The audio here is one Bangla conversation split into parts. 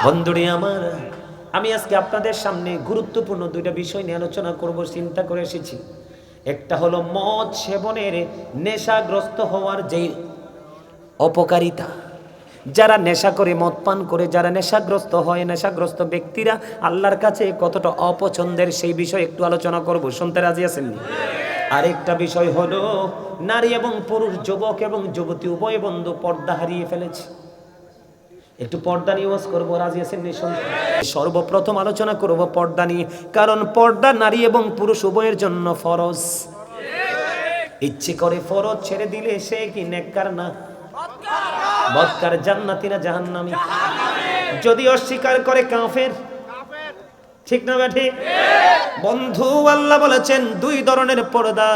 বন্ধুরে আমার, আমি আজকে আপনাদের সামনে গুরুত্বপূর্ণ দুইটা বিষয় নিয়ে আলোচনা করব, চিন্তা করে এসেছি। একটা হলো মদ সেবনের নেশাগ্রস্ত হওয়ার যে অপকারিতা। যারা নেশা করে, মদ পান করে যারা নেশাগ্রস্ত হয়, নেশাগ্রস্ত ব্যক্তিরা আল্লাহর কাছে কতটা অপছন্দের, সেই বিষয়ে একটু আলোচনা করব। শুনতে রাজি আছেন? আরেকটা বিষয় হলো নারী এবং পুরুষ, যুবক এবং যুবতী উভয় বন্ধু পর্দা হারিয়ে ফেলেছে। একটু পর্দা নিয়ে ওয়াজ করবো, রাজি আছেন? সর্বপ্রথম আলোচনা করব পর্দা নিয়ে, কারণ পর্দা নারী এবং পুরুষ উভয়ের জন্য ফরজ। ইচ্ছে করে ফরজ ছেড়ে দিলে সে কি নেককার না? বদকার, জান্নাতি না জাহান্নামী? যদি অস্বীকার করে কাফের। ঠিক না বেঠি? বন্ধু, আল্লাহ বলেছেন দুই ধরনের পর্দা।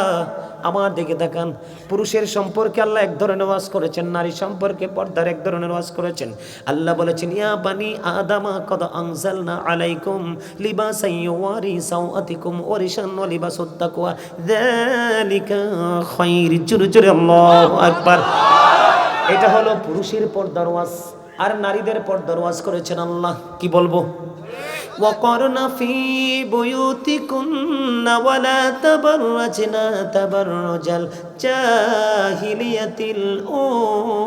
আমার দিকে তাকান। পুরুষের সম্পর্কে আল্লাহ এক ধরনের ওয়াজ করেছেন, নারী সম্পর্কে পর্দার এক ধরনের ওয়াজ করেছেন। আল্লাহ বলেছেন, ইয়া বানি আদামা কদ আনজালনা আলাইকুম লিবাসান ইউয়ারি সাওআতিকুম ওয়া রিশান ওয়া লিবাসুত তাকওয়া যালিকা খায়র। জোরে জোরে আল্লাহু আকবার। এটা হলো পুরুষের পর্দার ওয়াজ, আর নারীদের পর্দার ওয়াজ করেছেন আল্লাহ। কি বলবো? وقرن في بيوتكن ولا تبرجن تبرج الجاهلية الأولى।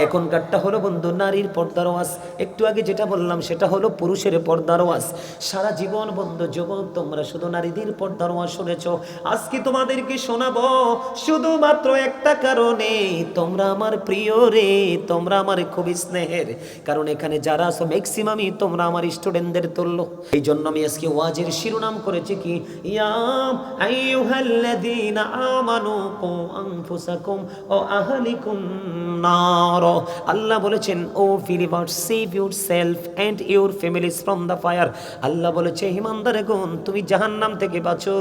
এখনকারটা হলো বন্ধু নারীর পর্দার ওয়াজ। একটু আগে যেটা বললাম সেটা হলো পুরুষের পর্দার ওয়াজ। সারা জীবন বন্ধু যুবক তোমরা শুধু নারীদের পর্দার ওয়াজ শুনেছো। আজকে তোমাদেরকে শোনাবো শুধুমাত্র একটা কারণে, তোমরা আমার প্রিয় রে, তোমরা আমার খুবই স্নেহের। কারণ এখানে যারা আছো ম্যাক্সিমামই তোমরা আমার স্টুডেন্টদের তুল্য। এই জন্য আমি আজকে ওয়াজের শিরোনাম করেছি কি, ইয়া আইয়ুহাল্লাযীনা আমানু কু আনফুসাকুম ওয়া আহলিকুম নার। আল্লাহ বলেছেন, O believers, save yourself and your families from the fire. আল্লাহ বলেছে, ঈমানদারগণ তুমি জাহান্নাম থেকে বাঁচো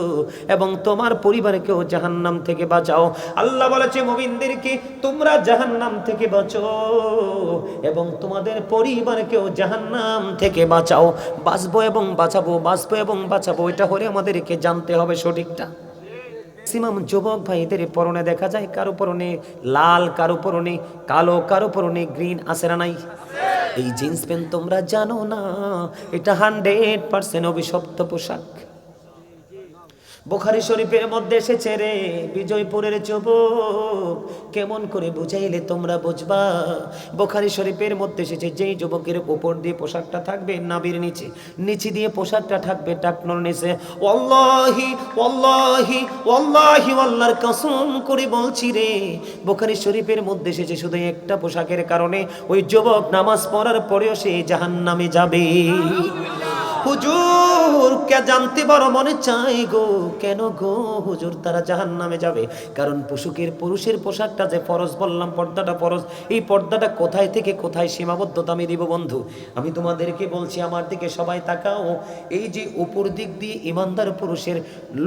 এবং তোমার পরিবারকেও জাহান্নাম থেকে বাঁচাও। আল্লাহ বলেছে মুমিনদেরকে, তোমরা জাহান্নাম থেকে বাঁচো এবং তোমাদের পরিবারকেও জাহান্নাম থেকে বাঁচাও। বাঁচবো এবং বাঁচাবো, বাঁচবো এবং বাঁচাবো, এটা হলে আমাদেরকে জানতে হবে সঠিকটা। ম্যাক্সিমাম যুবক ভাইদের পরনে দেখা যায় কারো পরনে লাল, কারো পরনে কালো, কারো পরনে গ্রিন, আছে না নাই? এই জিন্স প্যান্ট তোমরা জানো না, এটা 100% অভিশপ্ত পোশাক। বুখারী শরীফের মধ্যে এসেছে রে, বিজয়পুরের যুবক কেমন করে বুঝাইলে তোমরা বুঝবা। বুখারী শরীফের মধ্যে এসেছে, যেই যুবকের উপর দিয়ে পোশাকটা থাকবে নাভির নিচে, নিচে দিয়ে পোশাকটা থাকবে টাকনোর নিচে, ওয়াল্লাহি ওয়াল্লাহি ওয়াল্লাহি আল্লাহর কসম করে বলছি রে, বুখারী শরীফের মধ্যে এসেছে শুধু একটা পোশাকের কারণে ওই যুবক নামাজ পড়ার পরেও সে জাহান্নামে যাবে। হুজুর কে জানতে বড় মনে চাই গো, কেন গো হুজুর তারা জাহান্নামে যাবে? কারণ পুরুষের পোশাকটা যে ফরজ বললাম, পর্দাটা ফরজ। এই পর্দাটা কোথায় থেকে কোথায় সীমাবদ্ধতা আমি দিব বন্ধু? আমি তোমাদেরকে বলছি, আমার দিকে সবাই তাকাও। এই যে উপর দিক দিয়ে ইমানদার পুরুষের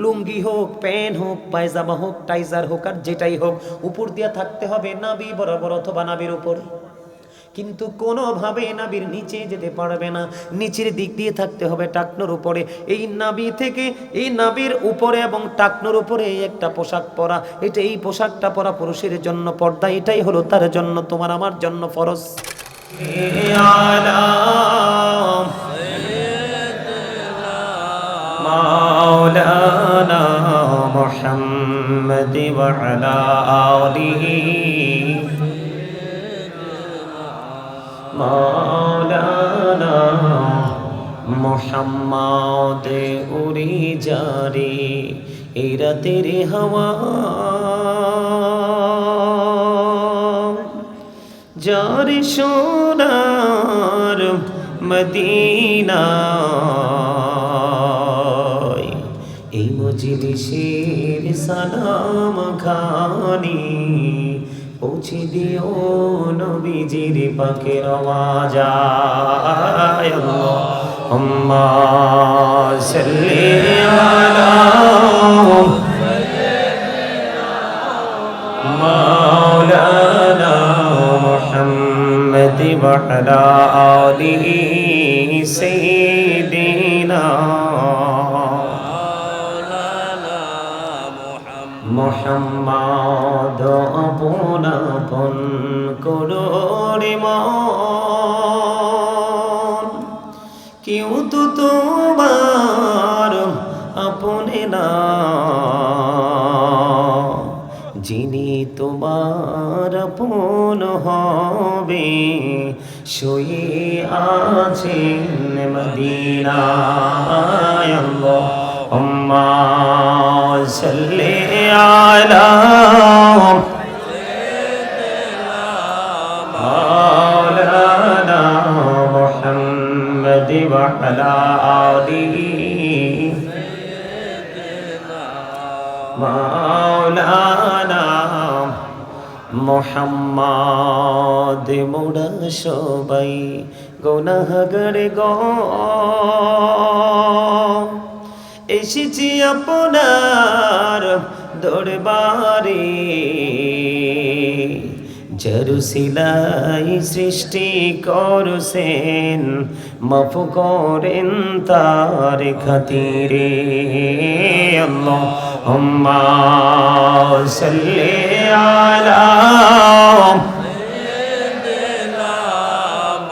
লুঙ্গি হোক, প্যান্ট হোক, পায়জামা হোক, টাইজার হোক, আর যেটাই হোক, উপর দিয়ে থাকতে হবে নাভি বরাবর অথবা নাভির উপরে। কিন্তু কোনোভাবে নাভির নিচে যেতে পারবে না, নিচের দিক দিয়ে থাকতে হবে টাকনোর উপরে। এই নাভি থেকে এই নাভির উপরে এবং টাকনোর উপরে একটা পোশাক পরা, এটা এই পোশাকটা পরা পুরুষের জন্য পর্দা। এটাই হলো তার জন্য, তোমার আমার জন্য ফরজ। মাওলানা মুহাম্মদ ওয়া আলা আলিহি মাওলানা মুহাম্মদ উড়ে যারে এই রাতের হাওয়া, যারে সোনার মদিনা, এই মজলিসের সালাম খানি পৌঁছে দিও নবীজির পাকের আওয়াজায়। আল্লাহুম্মা সাল্লি আলা মাওলানা মুহাম্মদ ওয়া আলা আলিহি সাইয়্যিদিনা মুহাম্মদ। আপন আপন করো রে মন কেউ তো তোমার আপনে না যিনি তোমার আপন হবে শুয়ে আছেন মদিনায় আল্লাহুম্মা সাল্লি আলা মাওলানা মুহাম্মদ ওয়া আলা আলিহি মাওলানা মুহাম্মদ মোরা সবাই গুনাহগার গো এসেছি আপনার দরবারে জেরুসালাই সৃষ্টি করছেন মাফ করেন তার খাতিরে আল্লাহুম্মা সাল্লি আলা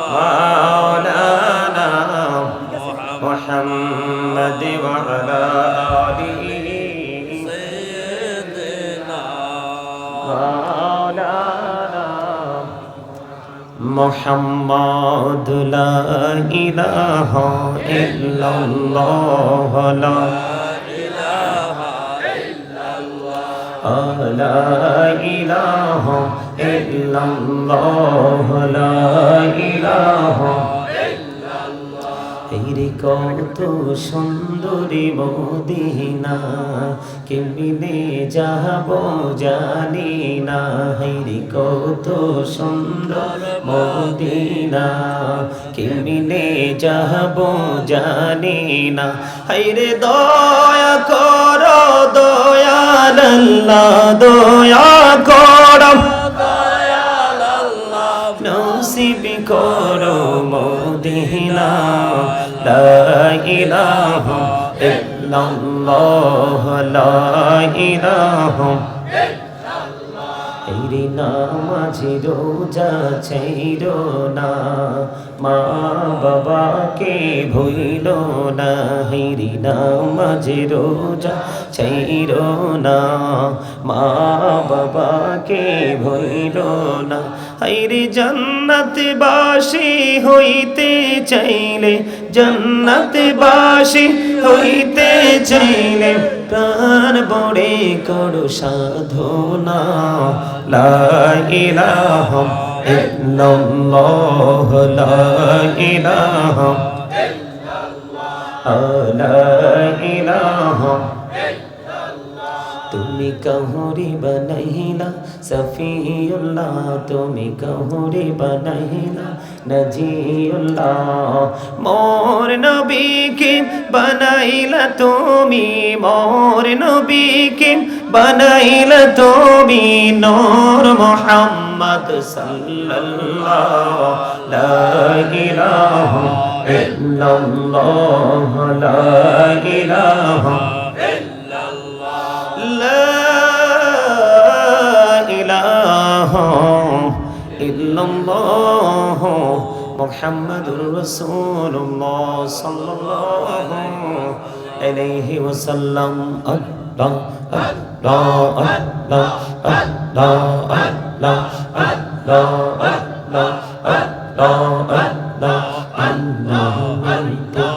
মাওলানা মুহাম্মদ ওয়া আলা আলিহি মাওলানা মুহাম্মদ লা ইলাহা ইল্লাল্লাহ লা ইলাহা ইল্লাল্লাহ লা ইলাহা ইল্লাল্লাহ লা ইলাহা রে কত সুন্দরী মদিনা কেমনে যাব জানি না রে কত সুন্দর মদিনা কেমনে যাব জানি না রে দয়া করো দয়াল আল্লাহ দয়া করো দয়াল আল্লাহ নসিব করো মদিনা লা ইলাহা ইল্লাল্লাহ লা ইলাহা রে নামাজি রোজা ছাইরো না মা বাবাকে ভুইলো না রে নামাজি রোজা ছাইরো না মা বাবাকে ভুইলো না রে জান্নাতবাসী হইতে চাইলে জান্নাতবাসী হইতে চাইলে প্রাণ বড়ে করো সাধনা লা ইলাহা ইল্লাল্লাহ লা ইলাহা ইল্লাল্লাহ লা ইলাহা তুমি কাহুরি বানাইলা সফিউল্লাহ তুমি কাহুরি বানাইলা নজিউল্লাহ মোর নবীকে বানাইলা তুমি মোর নবীকে বানাইলা তুমি নূর মুহাম্মদ সাল্লাল্লাহু লা ইলাহা ইল্লাল্লাহ লা ইলাহা ইল্লাল্লাহ মুহাম্মাদুর রাসূলুল্লাহ সাল্লাল্লাহু আলাইহি ওয়াসাল্লাম আল্লাহ আল্লাহ আল্লাহ আল্লাহ আল্লাহ আল্লাহ আল্লাহ আল্লাহ আল্লাহ আল্লাহ মাইতো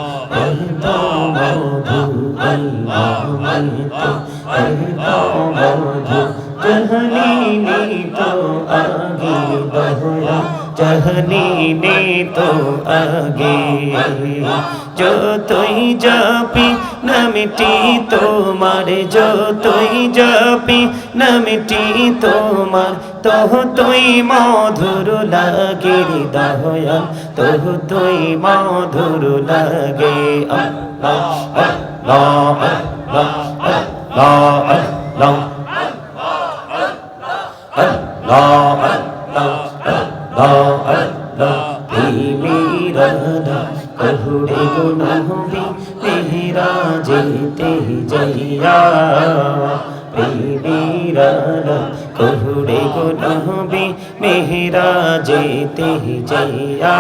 আল্লাহ মধু আল্লাহ মাইতো আল্লাহ মধু জহনী নে তো আগে দহরা জহনী নে তো আগে যতই জাপি নামটি তোমার যতই জাপি নামটি তোমার তহ তুই মধুর লাগে দয়াল তহ তুই মধুর লাগে আল্লাহ আল্লাহ আল্লাহ আল্লাহ আল্লাহ Allah Allah Allah Allah Pimirada kahuri gunahbi mehra jete jaiya Pimirada ওরে গো নবী মেহরাজেতে যাইয়া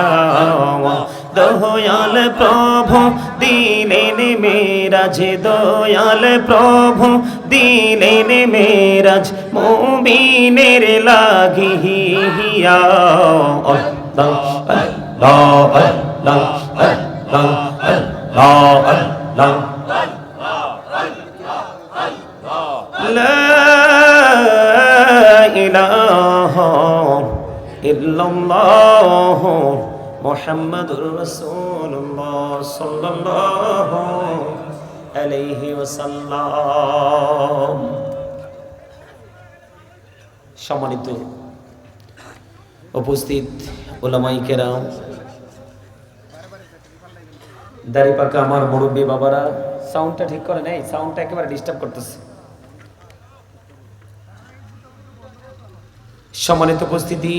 দয়াল প্রভু দিলেন মেরাজ, দয়াল প্রভু দিলেন মেরাজ মুমিনের লাগিয়া। আল্লাহ আল্লাহ আল্লাহ আল্লাহ আল্লাহ আল্লাহ লা ইলাহা ইল্লাল্লাহ মুহাম্মাদুর রাসূলুল্লাহ সাল্লাল্লাহু আলাইহি ওয়াসাল্লাম। সম্মানিত উপস্থিত উলামায়ে কেরাম, দাড়ি পাকা আমার মুরব্বী বাবারা, সাউন্ডটা ঠিক করে নেই, সাউন্ডটা একেবারে ডিস্টার্ব করতেছে। সম্মানিত উপস্থিতি,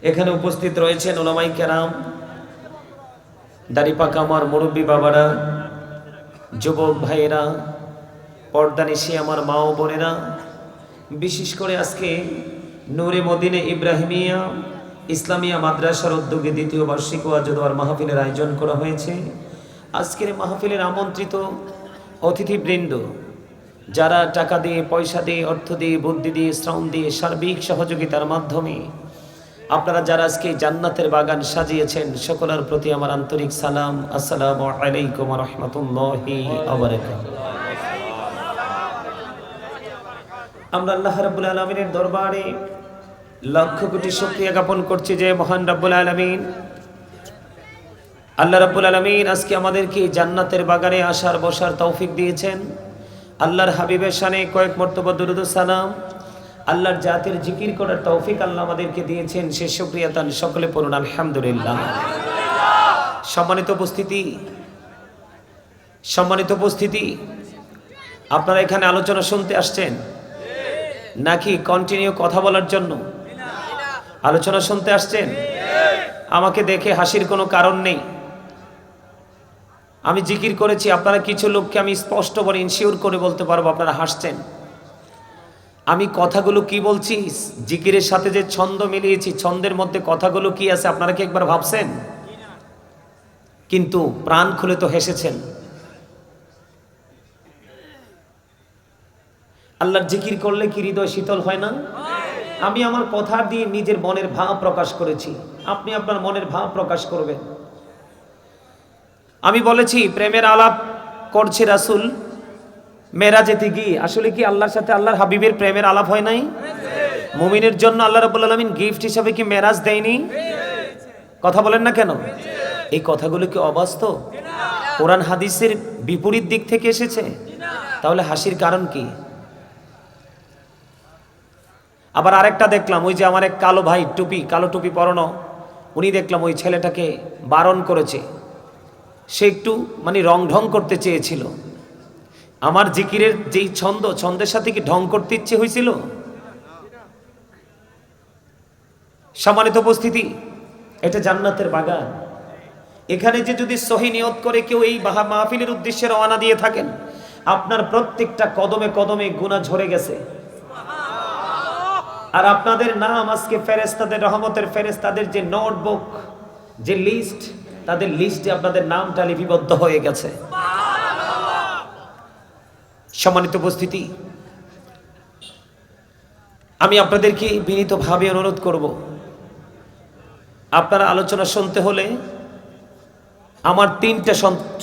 এখানে উপস্থিত রয়েছেন উলামায়ে কেরাম, দাড়ি পাকা আমার মুরব্বী বাবারা, যুবক ভাইয়েরা, পর্দানিশী আমার মা ও বোনেরা, বিশেষ করে আজকে নূরে মদিনে ইব্রাহিমিয়া ইসলামিয়া মাদ্রাসার উদ্যোগে দ্বিতীয় বার্ষিক ওয়াজ ও দোয়ার মাহফিলের আয়োজন করা হয়েছে। আজকের মাহফিলের আমন্ত্রিত অতিথিবৃন্দ, যারা টাকা দিয়ে, পয়সা দিয়ে, অর্থ দিয়ে, বুদ্ধি দিয়ে, শ্রম দিয়ে, সার্বিক সহযোগিতার মাধ্যমে আপনারা যারা আজকে জান্নাতের বাগান সাজিয়েছেন, সকলের প্রতি আমার আন্তরিক সালাম। আসসালামু আলাইকুম ওয়া রাহমাতুল্লাহি ওয়া বারাকাতুহু। আমরা আল্লাহ রাব্বুল আলামিনের দরবারে লক্ষ কোটি শুকরিয়া জ্ঞাপন করছি যে মহান রাব্বুল আলামিন, আল্লাহ রাব্বুল আলামিন আজকে আমাদেরকে জান্নাতের বাগানে আসার বসার তৌফিক দিয়েছেন। আল্লাহর হাবিবের শানে কয়েক মর্তবা দুরূদ ও সালাম, আল্লাহর জাতের জিকির করার তৌফিক আল্লাহ আমাদেরকে দিয়েছেন। সে শুকরিয়া তান সকলে পড়ুন আলহামদুলিল্লাহ। সম্মানিত উপস্থিতি, আপনারা এখানে আলোচনা শুনতে আসছেন নাকি কন্টিনিউ কথা বলার জন্য? আলোচনা শুনতে আসছেন? আমাকে দেখে হাসির কোনো কারণ নেই। আমি জিকির করেছি, আপনারা কিছু লোককে আমি স্পষ্ট করে ইনশিওর করে বলতে পারবো আপনারা হাসছেন। আমি কথাগুলো কি বলছি, জিকিরের সাথে যে ছন্দ মিলিয়েছি, ছন্দের মধ্যে কথাগুলো কি আছে আপনারা কি একবার ভাবছেন? কিন্তু প্রাণ খুলে তো হেসেছেন। আল্লাহর জিকির করলে কি হৃদয় শীতল হয় না? আমি আমার কথা দিয়ে নিজের মনের ভাব প্রকাশ করেছি, আপনি আপনার মনের ভাব প্রকাশ করবেন। আমি বলেছি প্রেমের আলাপ করছে রাসূল মেরাজেতে গিয়ে। আসলে কি আল্লাহর সাথে আল্লাহর হাবিবের প্রেমের আলাপ হয় নাই? মুমিনের জন্য আল্লাহ রাব্বুল আলামিন গিফট হিসেবে কি মেরাজ দেয়নি? কথা বলেন না কেন? এই কথাগুলো কি অবাস্তব? কোরআন হাদিসের বিপরীত দিক থেকে এসেছে? তাহলে হাসির কারণ কি? আবার আরেকটা দেখলাম, ওই যে আমার এক কালো ভাই, কালো টুপি পরানো, উনি দেখলাম ওই ছেলেটাকে বারণ করেছে। সে একটু রং ঢং করতে চেয়েছিল। আমার জিকিরের যেই ছন্দের সাথে কি ঢং করতে ইচ্ছে হয়েছিল? সম্মানিত উপস্থিতি, এটা জান্নাতের বাগান। এখানে যে যদি সহি নিয়ত করে কেউ এই মাহফিলের উদ্দেশ্যে রওনা দিয়ে থাকেন, আপনার প্রত্যেকটা কদমে কদমে গুনাহ ঝরে গেছে। আর আপনাদের নাম আজকে ফেরেশতাদের, রহমতের ফেরেশতাদের যে নোটবুক, যে লিস্ট, তাদের লিস্টে আপনাদের নামটা লিপিবদ্ধ হয়ে গেছে। সম্মানিত উপস্থিতি, আমি আপনাদেরকে বিনীতভাবে অনুরোধ করব, আপনারা আলোচনা শুনতে হলে আমার 3টা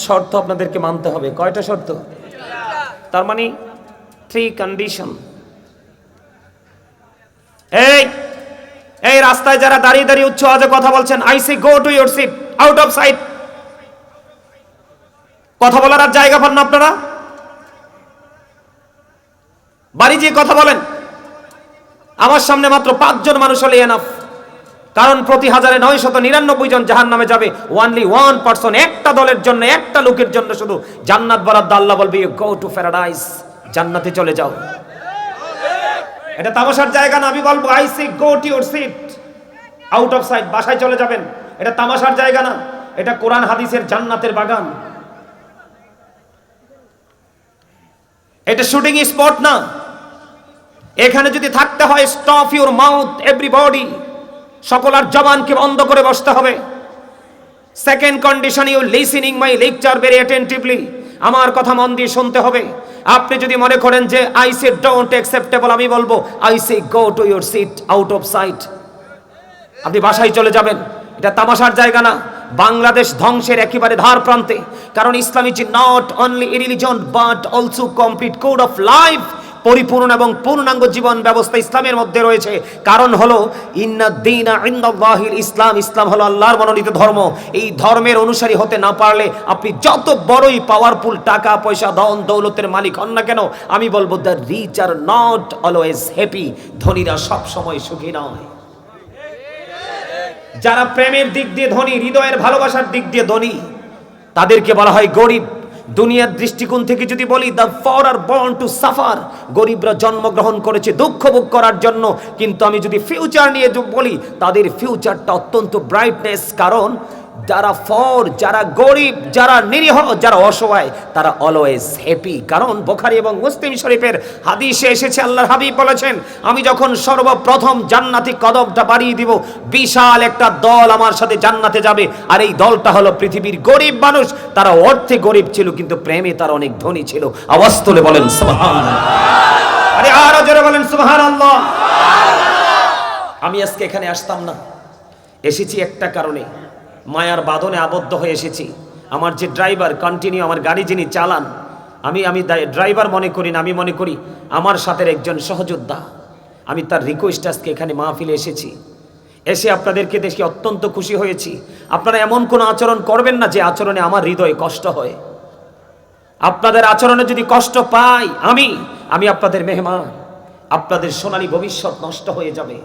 শর্ত আপনাদেরকে মানতে হবে। কয়টা শর্ত? তার মানে 3 কন্ডিশন। এই রাস্তায় যারা দাঁড়িয়ে দাঁড়িয়ে উচ্চ আওয়াজে কথা বলছেন, I say go to your seat, out of sight. কথা বলার আর জায়গা পান না আপনারা? বাড়ি গিয়ে কথা বলেন। আমার সামনে মাত্র 5 জন মানুষ হলে এনাফ, কারণ প্রতি 1999 জন জাহান্নামে যাবে। ওনলি 1 পারসন, একটা দলের জন্য, একটা লোকের জন্য শুধু জান্নাত বরাদ্দ। আল্লাহ বলবে ইউ গো টু প্যারাডাইস, জান্নাতে চলে যাও। এটা তামাশার জায়গা না। আমি বলবো I say go to your seat, out of sight, বাসায় চলে যাবেন। এটা তামাশার জায়গা না, এটা কোরআন হাদিসের জান্নাতের বাগান। এটা শুটিং স্পট না। এখানে যদি থাকতে হয়, স্টপ ইউর মাউথ এভরিবডি, সকলের জবানকে বন্ধ করে বসতে হবে। Second condition, you listening my lecture very attentively, আমার কথা মন দিয়ে শুনতে হবে। আপনি যদি মনে করেন যে আই সে ডোন্ট অ্যাকসেপ্টেবল, আমি বলবো I say go to your seat out of sight, আপনি বাসায় চলে যাবেন। এটা তামাশার জায়গা না, বাংলাদেশ ধ্বংসের একেবারে ধার প্রান্তে। কারণ Islam is not only a religion but also complete code of life, পরিপূর্ণ এবং পূর্ণাঙ্গ জীবন ব্যবস্থা ইসলামের মধ্যে রয়েছে। কারণ হলো ইন্নাদ-দীনা ইনদাল্লাহিল ইসলাম, ইসলাম হলো আল্লাহর মনোনীত ধর্ম। এই ধর্মের অনুসারী হতে না পারলে আপনি যত বড়ই পাওয়ারফুল, টাকা পয়সা ধন দৌলতের মালিক হন না কেন, আমি বলবো the rich are not always happy, ধনীরা সব সময় সুখী নয়। যারা প্রেমের দিক দিয়ে ধনী, হৃদয়ের ভালোবাসার দিক দিয়ে ধনী, তাদেরকে বলা হয় গরিব। দুনিয়ার দৃষ্টিকোণ থেকে যদি বলি, the for are born to suffer, গরিবরা জন্মগ্রহণ করেছে দুঃখ ভোগ করার জন্য। কিন্তু আমি যদি ফিউচার নিয়ে বলি, তাদের ফিউচারটা অত্যন্ত ব্রাইটনেস। কারণ যারা ফর, যারা গরিব, যারা নিরীহ, যারা অসহায়, তারা অলওয়েজ হ্যাপি। কারণ বুখারী এবং মুসলিম শরীফের হাদিসে এসেছে, আল্লাহর হাবিব বলেছেন, আমি যখন সর্বপ্রথম জান্নাতি কদমটা বাড়িয়ে দিব, বিশাল একটা দল আমার সাথে জান্নাতে যাবে। আর এই দলটা হলো পৃথিবীর গরিব মানুষ। তারা অর্থে গরিব ছিল, কিন্তু প্রেমে তারা অনেক ধনী ছিল। আওয়াজ তুলে বলেন সুবহানাল্লাহ। আরে আরো জোরে বলেন সুবহানাল্লাহ। আমি আজকে এখানে আসতাম না, এসেছি একটা কারণে, মায়ার বাঁধনে আবদ্ধ হয়ে এসেছি। আমার যে ড্রাইভার কন্টিনিউ আমার গাড়ি যিনি চালান, আমি ড্রাইভার মনে করি না, আমি মনে করি আমার সাথে একজন সহযোদ্ধা। আমি তার রিকোয়েস্ট আজকে এখানে মাহফিলে এসেছি। এসে আপনাদেরকে দেখে অত্যন্ত খুশি হয়েছি। আপনারা এমন কোনো আচরণ করবেন না যে আচরণে আমার হৃদয় কষ্ট হয়। আপনাদের আচরণে যদি কষ্ট পাই আমি আপনাদের মেহমান, আপনাদের সোনালী ভবিষ্যৎ নষ্ট হয়ে যাবে।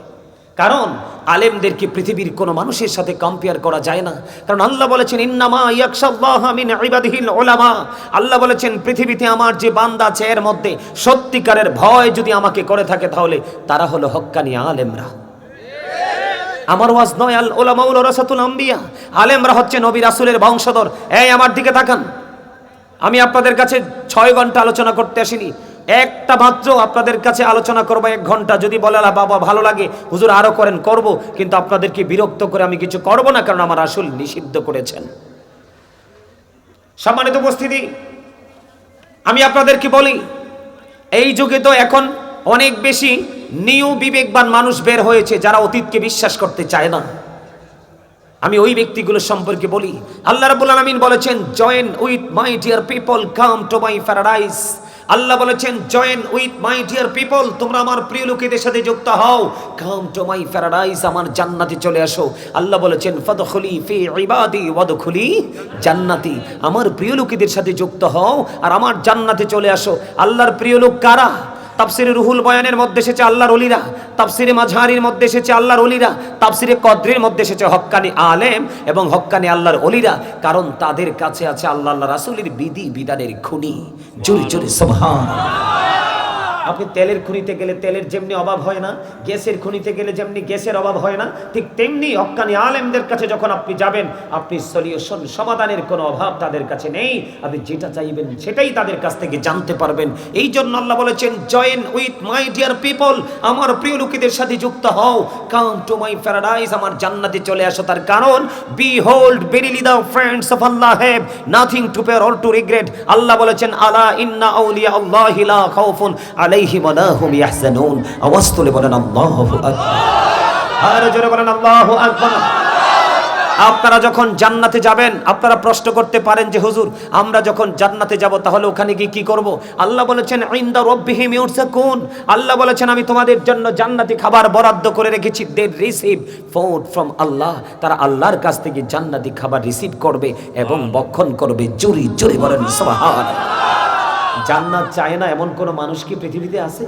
কারণ আলেমদেরকে পৃথিবীর কোনো মানুষের সাথে কম্পেয়ার করা যায় না। কারণ আল্লাহ বলেছেন, ইন্নামা ইয়াখশাল্লাহা মিন ইবাদিহিল উলামা, আল্লাহ বলেছেন পৃথিবীতে আমার যে বান্দা আছে এর মধ্যে সত্যিকারের ভয় যদি আমাকে করে থাকে, তাহলে তারা হলো হক্কানি আলেমরা। আমার ওয়াজ নয়, আল উলামা ওয়ারাসাতুল আম্বিয়া, আলেমরা হচ্ছে নবী রাসূলের বংশধর। এই আমার দিকে তাকান, আমি আপনাদের কাছে 6 ঘন্টা আলোচনা করতে আসিনি, একটা মাত্র আপনাদের কাছে আলোচনা করবো 1 ঘন্টা। যদি বলে বাবা ভালো লাগে হুজুর আরো করেন, করব, কিন্তু আপনাদেরকে বিরক্ত করে আমি কিছু করব না, কারণ আমার রাসূল নিষিদ্ধ করেছেন। সম্মানিত উপস্থিতি, আমি আপনাদেরকে বলি, এই যুগে তো এখন অনেক বেশি নিউ বিবেকবান মানুষ বের হয়েছে, যারা অতীতকে বিশ্বাস করতে চায় না। আমি ওই ব্যক্তিগুলো সম্পর্কে বলি। আল্লাহ রাব্বুল আলামিন বলেছেন, join with my dear people, come to my paradise. আল্লাহ বলেছেন, join with my dear people, তোমরা আমার প্রিয় লোকেদের সাথে যুক্ত হও, কাম টু মাই প্যারাডাইস, আমার জান্নাতে চলে আসো। আল্লাহ বলেছেন, ফাদখুলি ফি ইবাদি ওয়াদখুলি জান্নাতি, আমার প্রিয় লোকেদের সাথে যুক্ত হও আর আমার জান্নাতে চলে আসো। আল্লাহর প্রিয় লোক কারা? তাফসিরে রুহুল বয়ানের মধ্যে এসেছে আল্লাহর ওলিরা, তাফসিরে মাঝহারির মধ্যে এসেছে আল্লাহর ওলিরা, তাফসিরে কদরের মধ্যে এসেছে হক্কানি আলেম এবং হক্কানি আল্লাহর ওলিরা। কারণ তাদের কাছে আছে আল্লাহ রাসূলের বিধি বিধানের খুনি। জোরে জোরে সুবহানাল্লাহ। আপনি তেলের খনিতে গেলে তেলের যেমনি অভাব হয় না, গ্যাসের খনিতে গেলে যেমনি গ্যাসের অভাব হয় না, ঠিক তেমনি হক্কানি আলেমদের কাছে যখন আপনি যাবেন, আপনি সলিউশন, সমাধানের কোনো অভাব তাদের কাছে নেই। আপনি যেটা চাইবেন সেটাই তাদের কাছ থেকে জানতে পারবেন। এই জন্য আল্লাহ বলেছেন, join with my dear people, আমার প্রিয় লোকেদের সাথে যুক্ত হও, কাম টু মাই প্যারাডাইস, আমার জান্নাতে চলে আসো। তার কারণ, behold verily the friends of Allah have nothing to fear or to regret. আল্লাহ বলেছেন, আলা ইন্না আউলিয়া আল্লাহি লা খাউফুন আলাইহিম ওয়া লা হুম ইয়াহজানুন। আওয়াজ তুলে বলেন আল্লাহু আকবার। আর জোরে বলেন আল্লাহু আকবার। আপনারা যখন জান্নাতে যাবেন, আপনারা প্রশ্ন করতে পারেন যে হুজুর, আমরা যখন জান্নাতে যাব তাহলে ওখানে গিয়ে কি করব? আল্লাহ বলেছেন, ইনদা রাব্বিহিম ইউরযাকুন, আল্লাহ বলেছেন আমি তোমাদের জন্য জান্নাতি খাবার বরাদ্দ করে রেখেছি। দে রিসিভ ফুড ফ্রম আল্লাহ, তারা আল্লাহর কাছ থেকে জান্নাতি খাবার রিসিভ করবে এবং ভক্ষণ করবে। জোরে জোরে বলেন সুবহানাল্লাহ। জান্নাত চায় না এমন কোন মানুষ কি পৃথিবীতে আছে?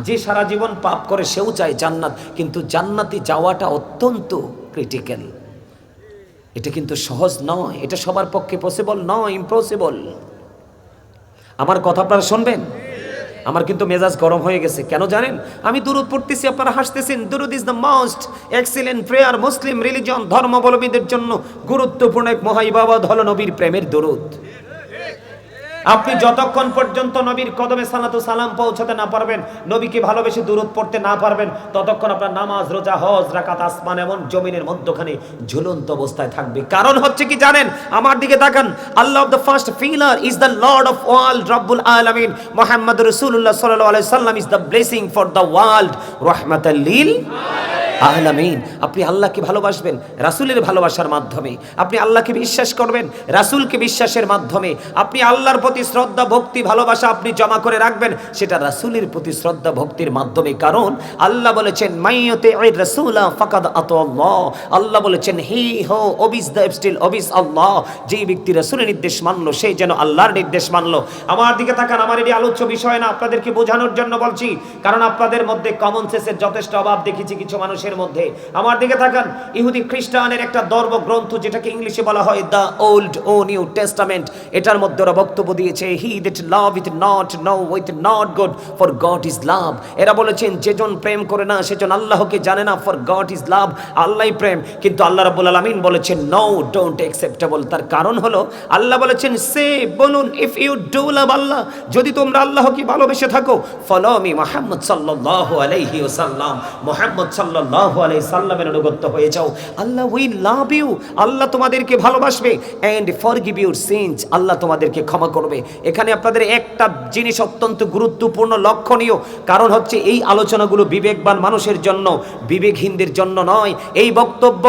যে সারা জীবন পাপ করে সেও চায় জান্নাত, কিন্তু জান্নাতে যাওয়াটা অত্যন্ত ক্রিটিক্যাল। এটা কিন্তু সহজ নয়, এটা সবার পক্ষে পসিবল নয়, ইম্পসিবল। আমার কথা আপনারা শুনবেন? আমার কিন্তু মেজাজ গরম হয়ে গেছে, কেন জানেন? আমি দুরূদ পড়তেছি, আপনারা হাসতেছেন। দুরূদ is the most excellent prayer Muslim religion, ধর্মাবলম্বীদের জন্য গুরুত্বপূর্ণ এক মহা ইবাদত হলো নবীর প্রেমের দুরূদ। আপনি যতক্ষণ পর্যন্ত নবীর কদমে সালাতু সালাম পৌঁছাতে না পারবেন, নবীকে ভালোবেসে দুরূদ পড়তে না পারবেন, ততক্ষণ আপনার নামাজ, রোজা, হজ, রাকাত আসমান এবং জমিনের মধ্যখানে ঝুলন্ত অবস্থায় থাকবে। কারণ হচ্ছে কি জানেন? আমার দিকে তাকান। Allah of the first filler is the Lord of world, রব্বুল আলামিন। মুহাম্মদ রাসূলুল্লাহ সাল্লাল্লাহু আলাইহি সাল্লাম is the blessing for the world, রাহমাতাল লিল আলামিন। আপনি আল্লাহকে ভালোবাসবেন রাসূলের ভালোবাসার মাধ্যমে, আপনি আল্লাহকে বিশ্বাস করবেন রাসূলকে বিশ্বাসের মাধ্যমে, আপনি আল্লাহর প্রতি শ্রদ্ধা, ভক্তি, ভালোবাসা আপনি জমা করে রাখবেন সেটা রাসূলের প্রতি শ্রদ্ধা, ভক্তির মাধ্যমে। কারণ আল্লাহ বলেছেন মাইয়ুতি'ir রাসূলা ফাকাদ আতাল্লাহ। আল্লাহ বলেছেন হি হো ওবিস দ্য স্টিল ওবিস আল্লাহ। যেই ব্যক্তি রাসূলের নির্দেশ মানলো সেই যেন আল্লাহর নির্দেশ মানলো। আমার দিকে তাকান। আমার এটি আলোচ্য বিষয় না, আপনাদেরকে বোঝানোর জন্য বলছি, কারণ আপনাদের মধ্যে কমন সেন্সের যথেষ্ট অভাব দেখেছি কিছু মানুষের মধ্যে। আমার দিকে তাকান। ইহুদি খ্রিস্টানের একটা ধর্মগ্রন্থ যেটাকে ইংলিশে বলা হয় দ্য ওল্ড ও নিউ টেস্টামেন্ট, এটার মধ্যে ওরা বক্তব্য দিয়েছে he that loveth not knoweth not God for God is love. এরা বলেছেন যেজন প্রেম করে না সেজন আল্লাহকে জানে না, ফর গড ইজ লাভ, আল্লাহই প্রেম। কিন্তু আল্লাহ রাব্বুল আলামিন বলেছেন নো, ডোন্ট অ্যাকসেপ্টেবল। তার কারণ হলো আল্লাহ বলেছেন সে বলুন ইফ ইউ ডু লাভ আল্লাহ, যদি তোমরা আল্লাহকে ভালোবেসে থাকো, ফলো মি মুহাম্মদ সাল্লাল্লাহু আলাইহি ওয়াসাল্লাম, মুহাম্মদ সাল্লাল্লাহু আলাইহি সাল্লামের অনুগত হয়ে যাও। আল্লাহ উইল লাভ ইউ, আল্লাহ তোমাদেরকে ভালোবাসবে, এন্ড ফরগিভ ইউর সিনস, আল্লাহ তোমাদেরকে ক্ষমা করবে। এখানে আপনাদের একটা জিনিস অত্যন্ত গুরুত্বপূর্ণ, লক্ষণীয়, কারণ হচ্ছে এই আলোচনাগুলো বিবেকবান মানুষের জন্য, বিবেকহীনদের জন্য নয়। এই বক্তব্য